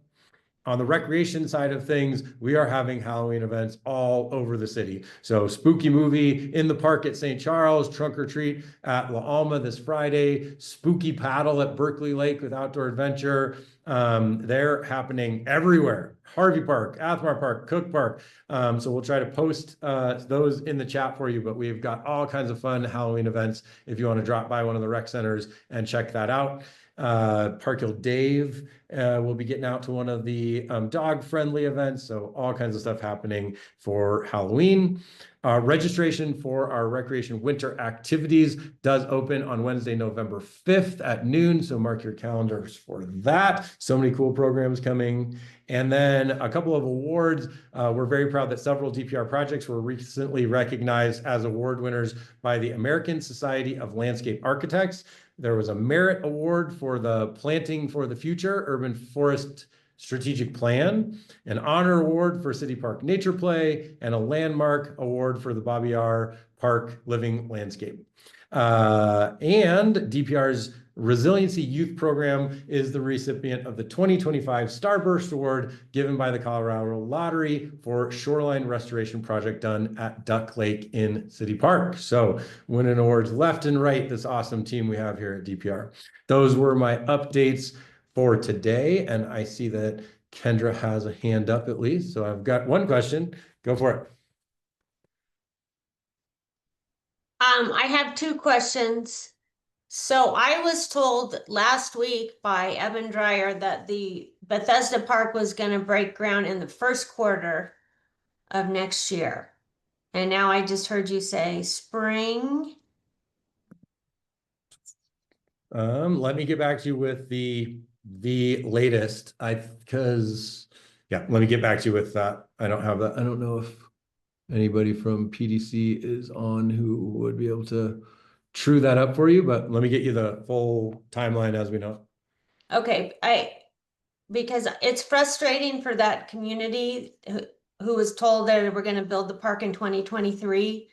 G: On the recreation side of things, we are having Halloween events all over the city. So spooky movie in the park at St. Charles, trunk or treat at La Alma this Friday, spooky paddle at Berkeley Lake with Outdoor Adventure. They're happening everywhere. Harvey Park, Athmar Park, Cook Park. So we'll try to post those in the chat for you, but we've got all kinds of fun Halloween events if you want to drop by one of the rec centers and check that out. Park Hill Dave will be getting out to one of the dog-friendly events, so all kinds of stuff happening for Halloween. Registration for our recreation winter activities does open on Wednesday, November 5th at noon, so mark your calendars for that. So many cool programs coming. And then a couple of awards. We're very proud that several DPR projects were recently recognized as award winners by the American Society of Landscape Architects. There was a merit award for the Planting for the Future Urban Forest Strategic Plan, an honor award for City Park Nature Play, and a landmark award for the Bobby R. Park Living Landscape. And DPR's Resiliency Youth Program is the recipient of the 2025 Starburst Award given by the Colorado Lottery for shoreline restoration project done at Duck Lake in City Park. So winning awards left and right, this awesome team we have here at DPR. Those were my updates for today. And I see that Kendra has a hand up at least. So I've got one question. Go for it.
B: I have 2 questions. So I was told last week by Evan Dreyer that the Bethesda Park was going to break ground in the first quarter of next year. And now I just heard you say spring.
G: Let me get back to you with the latest. Because let me get back to you with that. I don't have that. I don't know if anybody from PDC is on who would be able to true that up for you, but let me get you the full timeline as we know.
B: Okay, because it's frustrating for that community who was told that we're going to build the park in 2023,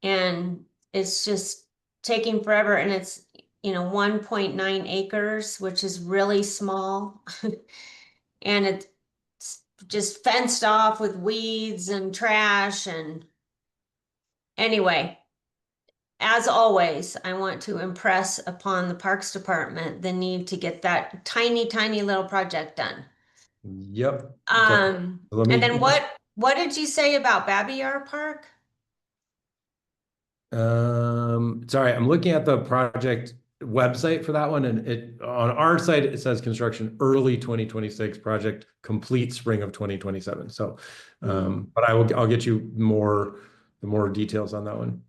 B: and it's just taking forever, and it's 1.9 acres, which is really small. and it's just fenced off with weeds and trash. And anyway, as always, I want to impress upon the Parks Department the need to get that tiny, tiny little project done.
G: Yep.
B: And then what did you say about Babiyar Park?
G: Sorry, I'm looking at the project website for that one, and it on our site it says construction early 2026, project complete spring of 2027. So, but I'll get you more details on that one.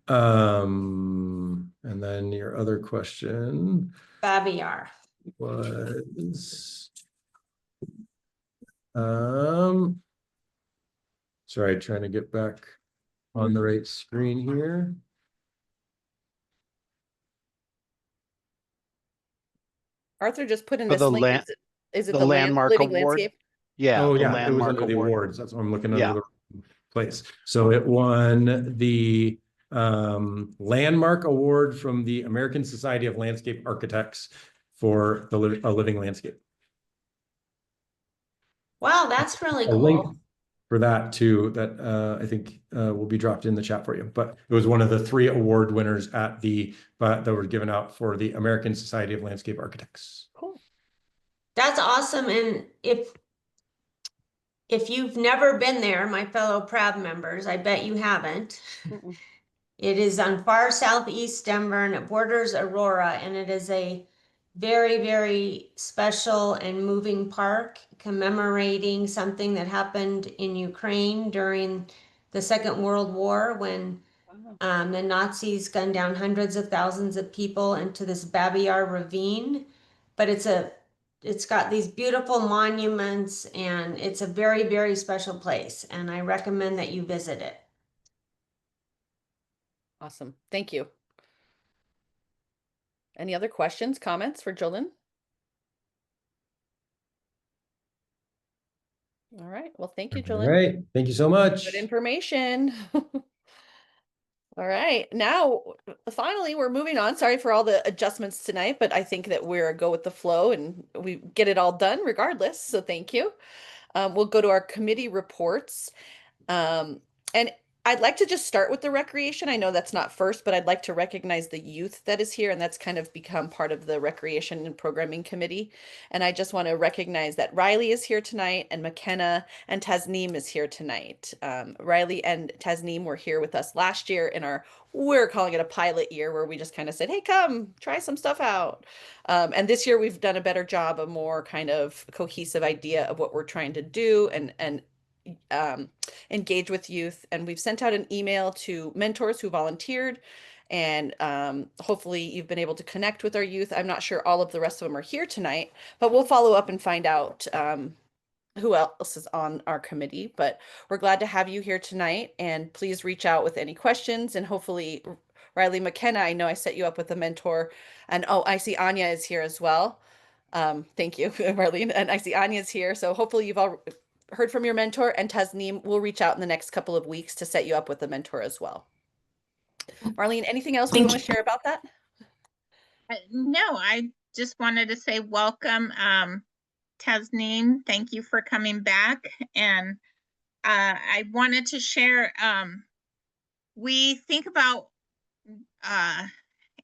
G: And then your other question
B: Babiyar
G: was, sorry, trying to get back on the right screen here.
A: Arthur just put in
C: For
A: this
C: the
A: link.
C: land-
A: Is it
C: the
A: the
C: landmark
A: living
C: award?
A: landscape?
C: Yeah,
G: Oh
C: the
G: yeah, it was
C: landmark
G: under the
C: award.
G: awards. That's what I'm looking
C: Yeah.
G: under the place. So it won the landmark award from the American Society of Landscape Architects for a living landscape.
B: Wow, that's really
G: A link
B: cool.
G: for that too, that I think will be dropped in the chat for you. But it was one of the 3 award winners at that were given out for the American Society of Landscape Architects.
A: Cool.
B: That's awesome. And if you've never been there, my fellow PRAB members, I bet you haven't. It is on far southeast Denver, and it borders Aurora, and it is a very, very special and moving park commemorating something that happened in Ukraine during the Second World War, when the Nazis gunned down hundreds of thousands of people into this Babiyar ravine. But it's got these beautiful monuments, and it's a very, very special place, and I recommend that you visit it.
A: Awesome. Thank you. Any other questions, comments for Jolyn? All right. Well, thank you,
G: All
A: Jolyn.
G: right. Thank you so much.
A: Good information. All right. Now, finally, we're moving on. Sorry for all the adjustments tonight, but I think that we're a go with the flow and we get it all done regardless. So thank you. We'll go to our committee reports. And I'd like to just start with the recreation. I know that's not first, but I'd like to recognize the youth that is here, and that's kind of become part of the recreation and programming committee. And I just want to recognize that Riley is here tonight, and McKenna and Tasneem is here tonight. Riley and Tasneem were here with us last year in we're calling it a pilot year, where we just kind of said, hey, come try some stuff out. And this year we've done a better job, a more kind of cohesive idea of what we're trying to do and engage with youth. And we've sent out an email to mentors who volunteered, and hopefully you've been able to connect with our youth. I'm not sure all of the rest of them are here tonight, but we'll follow up and find out who else is on our committee. But we're glad to have you here tonight, and please reach out with any questions. And hopefully Riley, McKenna, I know I set you up with a mentor, and oh, I see Anya is here as well. Thank you, Marlene. And I see Anya's here. So hopefully you've all heard from your mentor, and Tasneem will reach out in the next couple of weeks to set you up with a mentor as well. Marlene, anything else you want to share about that?
L: No, I just wanted to say welcome, Tasneem. Thank you for coming back. And I wanted to share, we think about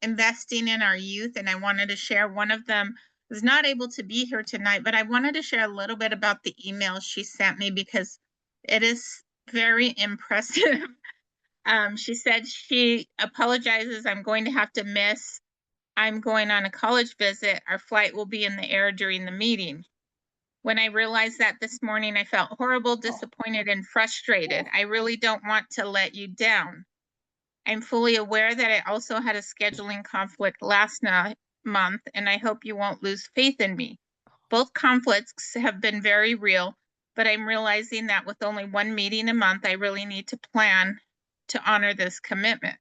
L: investing in our youth, and I wanted to share one of them was not able to be here tonight, but I wanted to share a little bit about the email she sent me because it is very impressive. She said she apologizes. I'm going to have to miss. I'm going on a college visit. Our flight will be in the air during the meeting. When I realized that this morning, I felt horrible, disappointed, and frustrated. I really don't want to let you down. I'm fully aware that I also had a scheduling conflict last month, and I hope you won't lose faith in me. Both conflicts have been very real, but I'm realizing that with only one meeting a month, I really need to plan to honor this commitment.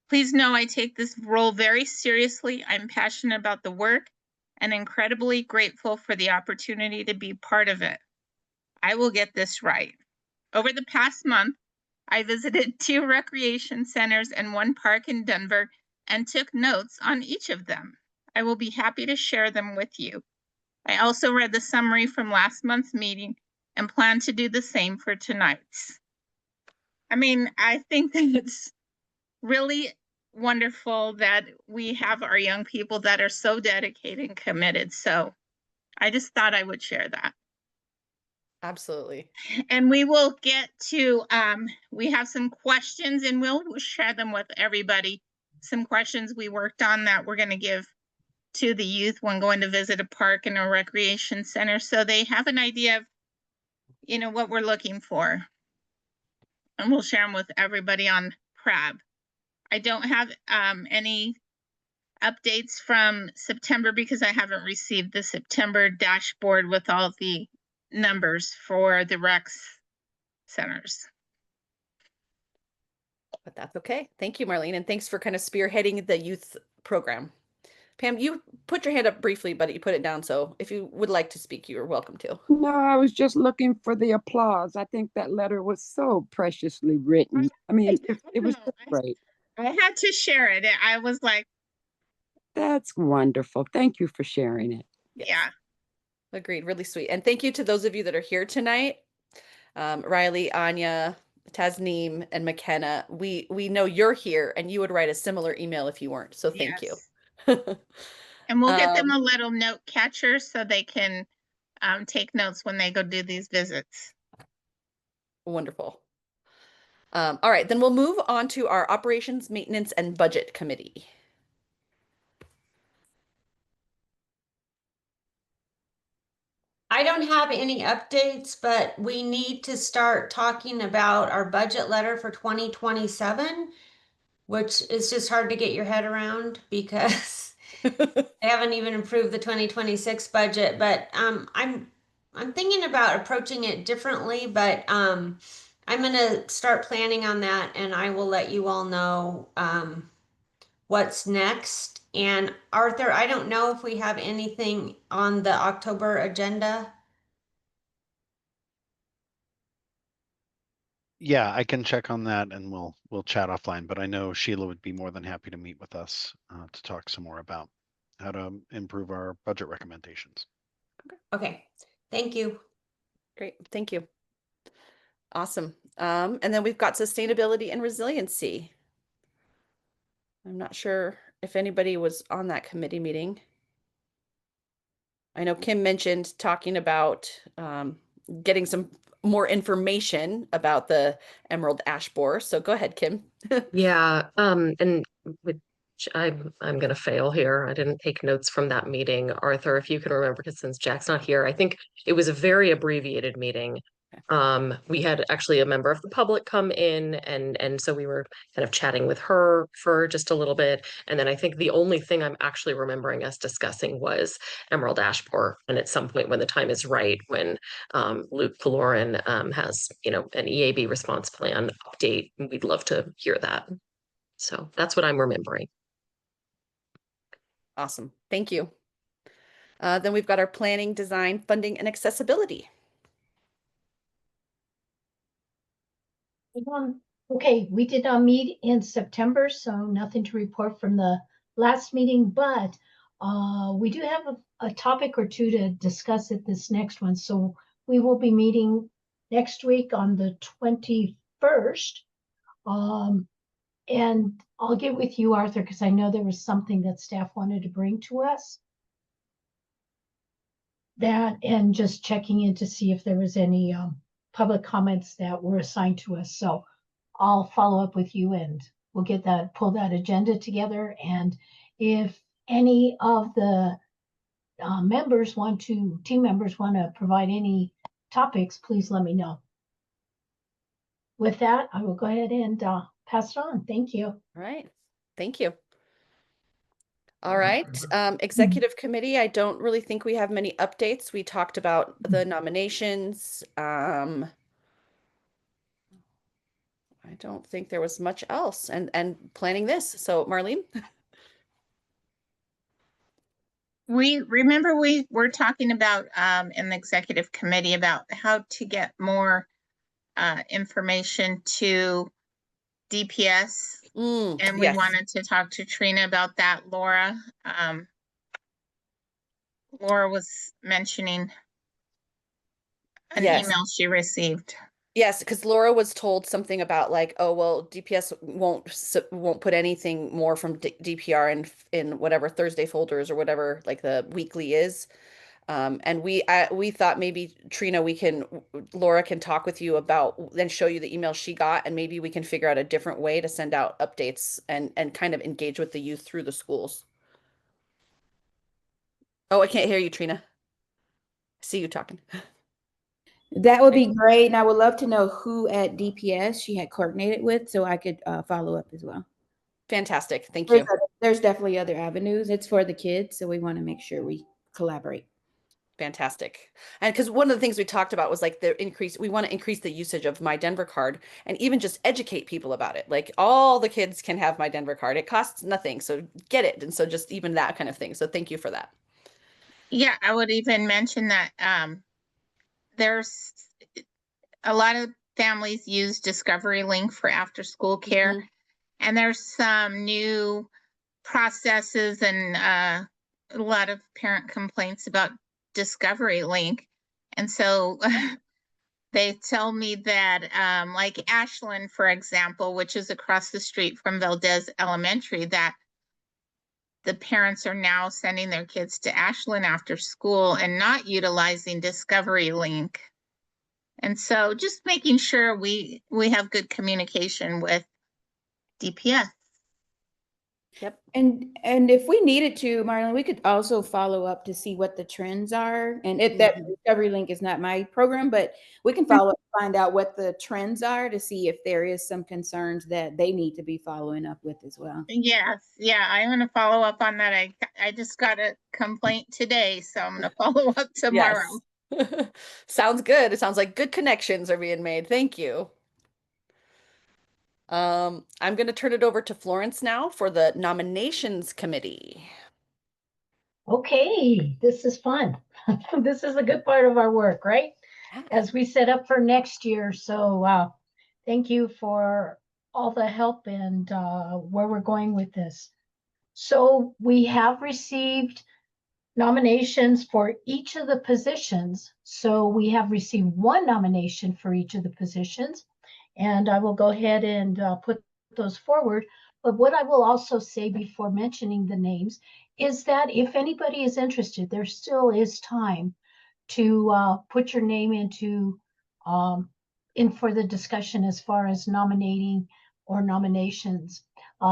L: Please know I take this role very seriously. I'm passionate about the work and incredibly grateful for the opportunity to be part of it. I will get this right. Over the past month, I visited 2 recreation centers and 1 park in Denver and took notes on each of them. I will be happy to share them with you. I also read the summary from last month's meeting and plan to do the same for tonight's. I mean, I think that it's really wonderful that we have our young people that are so dedicated and committed. So I just thought I would share that.
A: Absolutely.
L: And we will get to, we have some questions and we'll share them with everybody. Some questions we worked on that we're going to give to the youth when going to visit a park and a recreation center. So they have an idea of, you know, what we're looking for. And we'll share them with everybody on PRAB. I don't have any updates from September because I haven't received the September dashboard with all the numbers for the rec centers.
A: But that's okay. Thank you, Marlene. And thanks for kind of spearheading the youth program. Pam, you put your hand up briefly, but you put it down. So if you would like to speak, you are welcome to.
M: No, I was just looking for the applause. I think that letter was so preciously written. I mean, it was just great.
L: I had to share it. I was like,
M: that's wonderful. Thank you for sharing it.
A: Yes.
L: Yeah.
A: Agreed. Really sweet. And thank you to those of you that are here tonight. Riley, Anya, Tasneem, and McKenna. We know you're here and you would write a similar email if you weren't. So thank you.
L: And we'll get them a little note catcher so they can take notes when they go do these visits.
A: Wonderful. All right, then we'll move on to our Operations, Maintenance, and Budget Committee.
B: I don't have any updates, but we need to start talking about our budget letter for 2027, which is just hard to get your head around because they haven't even approved the 2026 budget. But I'm thinking about approaching it differently, but I'm gonna start planning on that, and I will let you all know what's next. And Arthur, I don't know if we have anything on the October agenda.
C: Yeah, I can check on that and we'll chat offline, but I know Sheila would be more than happy to meet with us to talk some more about how to improve our budget recommendations.
B: Okay, thank you.
A: Great, thank you. Awesome. And then we've got sustainability and resiliency. I'm not sure if anybody was on that committee meeting. I know Kim mentioned talking about getting some more information about the emerald ash borer. So go ahead, Kim.
I: Yeah, and with I'm gonna fail here. I didn't take notes from that meeting. Arthur, if you can remember, because since Jack's not here, I think it was a very abbreviated meeting. We had actually a member of the public come in and so we were kind of chatting with her for just a little bit. And then I think the only thing I'm actually remembering us discussing was emerald ash borer. And at some point when the time is right, when Luke Kaloran has, you know, an EAB response plan update, we'd love to hear that. So that's what I'm remembering.
A: Awesome. Thank you. Then we've got our planning, design, funding, and accessibility.
J: Okay, we did not meet in September, so nothing to report from the last meeting, but we do have a topic or two to discuss at this next one. So we will be meeting next week on the 21st. And I'll get with you, Arthur, because I know there was something that staff wanted to bring to us. That and just checking in to see if there was any public comments that were assigned to us. So I'll follow up with you and we'll get that, pull that agenda together. And if any of the team members want to provide any topics, please let me know. With that, I will go ahead and pass it on. Thank you.
A: All right. Thank you. All right. Executive committee, I don't really think we have many updates. We talked about the nominations. I don't think there was much else and planning this. So Marlene?
L: We were talking about in the executive committee about how to get more information to DPS. And we wanted to talk to Trina about that, Laura. Laura was mentioning an
A: Yes.
L: email she received.
A: Yes, because Laura was told something about like, oh well, DPS won't put anything more from DPR in whatever Thursday folders or whatever like the weekly is. And we thought maybe Trina, Laura can talk with you about, then show you the email she got, and maybe we can figure out a different way to send out updates and kind of engage with the youth through the schools. Oh, I can't hear you, Trina. I see you talking.
N: That would be great. And I would love to know who at DPS she had coordinated with so I could follow up as well.
A: Fantastic. Thank you.
N: There's definitely other avenues. It's for the kids, so we want to make sure we collaborate.
A: Fantastic. And because one of the things we talked about was like we want to increase the usage of My Denver card and even just educate people about it. Like all the kids can have My Denver card. It costs nothing. So get it. And so just even that kind of thing. So thank you for that.
L: Yeah, I would even mention that there's a lot of families use Discovery Link for after school care.
A: Mhm.
L: And there's some new processes and a lot of parent complaints about Discovery Link. And so they tell me that like Ashland, for example, which is across the street from Valdez Elementary, that the parents are now sending their kids to Ashland after school and not utilizing Discovery Link. And so just making sure we have good communication with DPS.
A: Yep.
N: And if we needed to, Marlon, we could also follow up to see what the trends are. And if that Discovery Link is not my program, but we can follow up, find out what the trends are to see if there is some concerns that they need to be following up with as well.
L: Yes, yeah, I'm gonna follow up on that. I just got a complaint today, so I'm gonna follow up tomorrow.
A: Yes. Sounds good. It sounds like good connections are being made. Thank you. I'm going to turn it over to Florence now for the nominations committee.
J: Okay, this is fun. This is a good part of our work, right? As we set up for next year. So thank you for all the help and where we're going with this. So we have received nominations for each of the positions. So we have received one nomination for each of the positions, and I will go ahead and put those forward. But what I will also say before mentioning the names is that if anybody is interested, there still is time to put your name in for the discussion as far as nominating or nominations.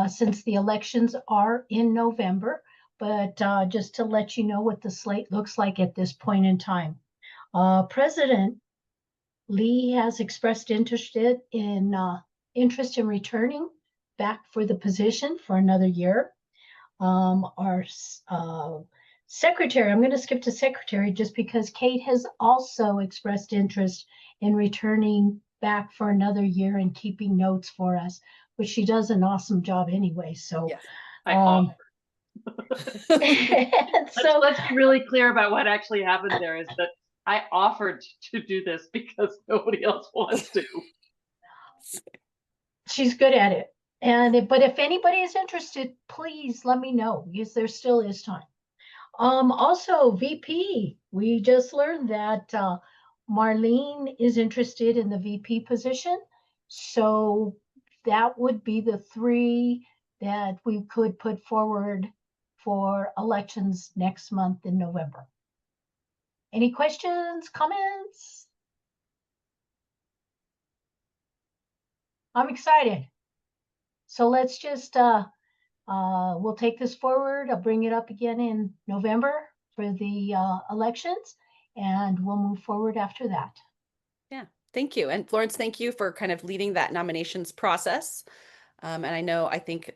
J: Since the elections are in November, but just to let you know what the slate looks like at this point in time. President Lee has expressed interest in returning back for the position for another year. Our secretary, I'm going to skip to secretary just because Kate has also expressed interest in returning back for another year and keeping notes for us, which she does an awesome job anyway. So
O: yes, so let's be really clear about what actually happened there is that I offered to do this because nobody else wants to.
J: She's good at it. But if anybody is interested, please let me know because there still is time. Also, VP, we just learned that Marlene is interested in the VP position. So that would be the three that we could put forward for elections next month in November. Any questions, comments? I'm excited. So let's just, we'll take this forward. I'll bring it up again in November for the elections, and we'll move forward after that.
A: Yeah, thank you. And Florence, thank you for kind of leading that nominations process. And I think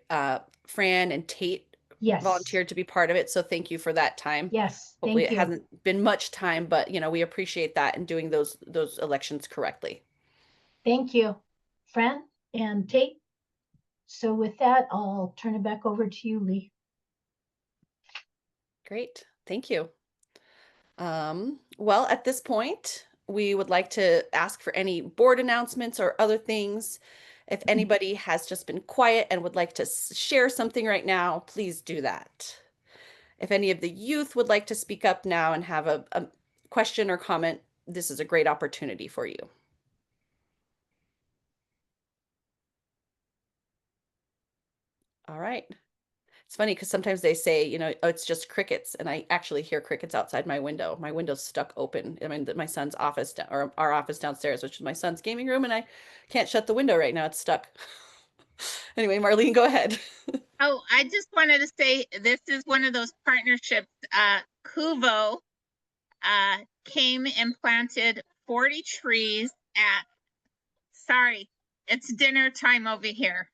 A: Fran and Tate volunteered to be part of it. So thank you for that time.
J: Yes,
A: hopefully it hasn't been much time, but we appreciate that and doing those elections correctly.
J: Thank you, Fran and Tate. So with that, I'll turn it back over to you, Lee.
A: Great, thank you. Well, at this point, we would like to ask for any board announcements or other things. If anybody has just been quiet and would like to share something right now, please do that. If any of the youth would like to speak up now and have a question or comment, this is a great opportunity for you. All right. It's funny because sometimes they say, you know, oh, it's just crickets, and I actually hear crickets outside my window. My window's stuck open. I mean, my son's office or our office downstairs, which is my son's gaming room, and I can't shut the window right now. It's stuck. Anyway, Marlene, go ahead.
L: Oh, I just wanted to say this is one of those partnerships. Kuvo came and planted 40 trees at, sorry, it's dinner time over here.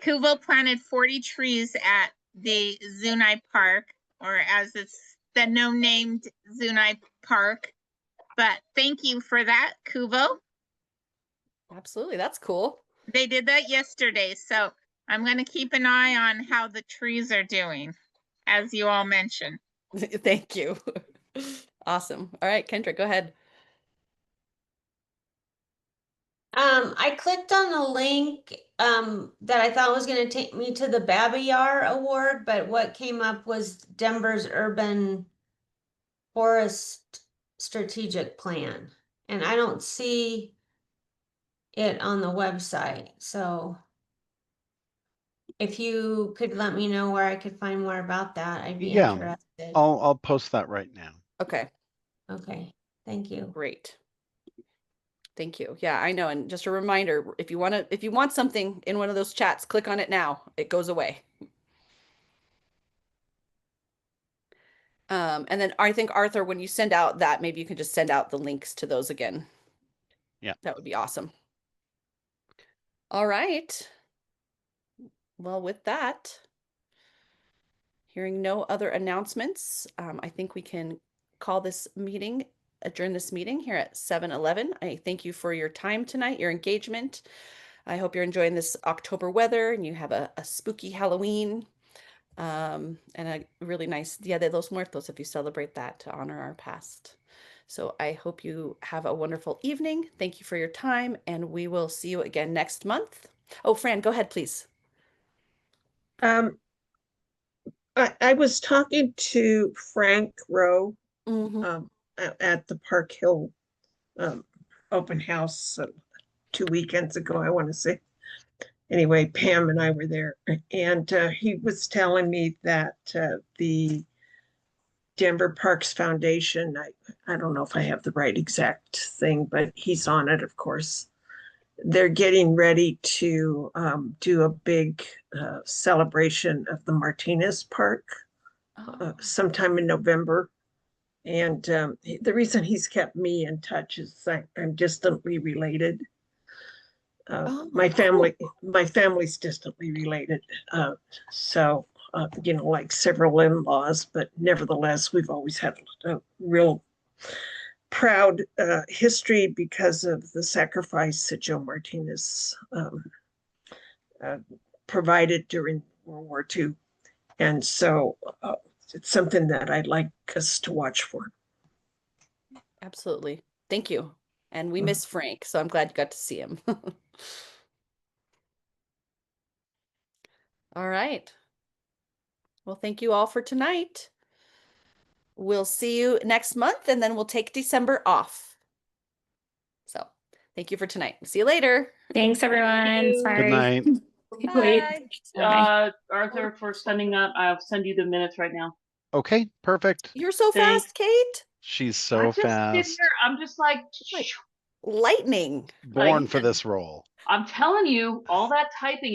L: Kuvo planted 40 trees at the Zunai Park, or as it's the no-named Zunai Park. But thank you for that, Kuvo.
A: Absolutely, that's cool.
L: They did that yesterday, so I'm going to keep an eye on how the trees are doing, as you all mentioned.
A: Thank you. Awesome. All right, Kendra, go ahead.
B: I clicked on the link that I thought was going to take me to the Babayar Award, but what came up was Denver's Urban Forest Strategic Plan, and I don't see it on the website. So if you could let me know where I could find more about that, I'd be interested.
C: I'll post that right now.
A: Okay.
B: Okay, thank you.
A: Great. Thank you. Yeah, I know. And just a reminder, if you want something in one of those chats, click on it now. It goes away. And then I think, Arthur, when you send out that, maybe you can just send out the links to those again.
C: Yeah.
A: That would be awesome. All right. Well, with that, hearing no other announcements, I think we can call this meeting, adjourn this meeting here at 7:11. I thank you for your time tonight, your engagement. I hope you're enjoying this October weather and you have a spooky Halloween and a really nice Dia de los Muertos if you celebrate that to honor our past. So I hope you have a wonderful evening. Thank you for your time, and we will see you again next month. Oh, Fran, go ahead, please.
K: I was talking to Frank Rowe at the Park Hill open house 2 weekends ago, I want to say. Anyway, Pam and I were there, and he was telling me that the Denver Parks Foundation, I don't know if I have the right exact thing, but he's on it, of course. They're getting ready to do a big celebration of the Martinez Park sometime in November. And the reason he's kept me in touch is I'm distantly related. My family's distantly related. So, you know, like several in-laws, but nevertheless, we've always had a real proud history because of the sacrifice that Joe Martinez provided during World War II. And so it's something that I'd like us to watch for.
A: Absolutely. Thank you. And we miss Frank, so I'm glad you got to see him. All right. Well, thank you all for tonight. We'll see you next month, and then we'll take December off. So thank you for tonight. See you later.
P: Thanks, everyone. Sorry.
C: Good night.
A: Bye.
O: Arthur, for sending that, I'll send you the minutes right now.
C: Okay, perfect.
A: You're so fast, Kate.
C: She's so fast.
O: I'm just like
A: lightning.
C: Born for this role.
O: I'm telling you, all that typing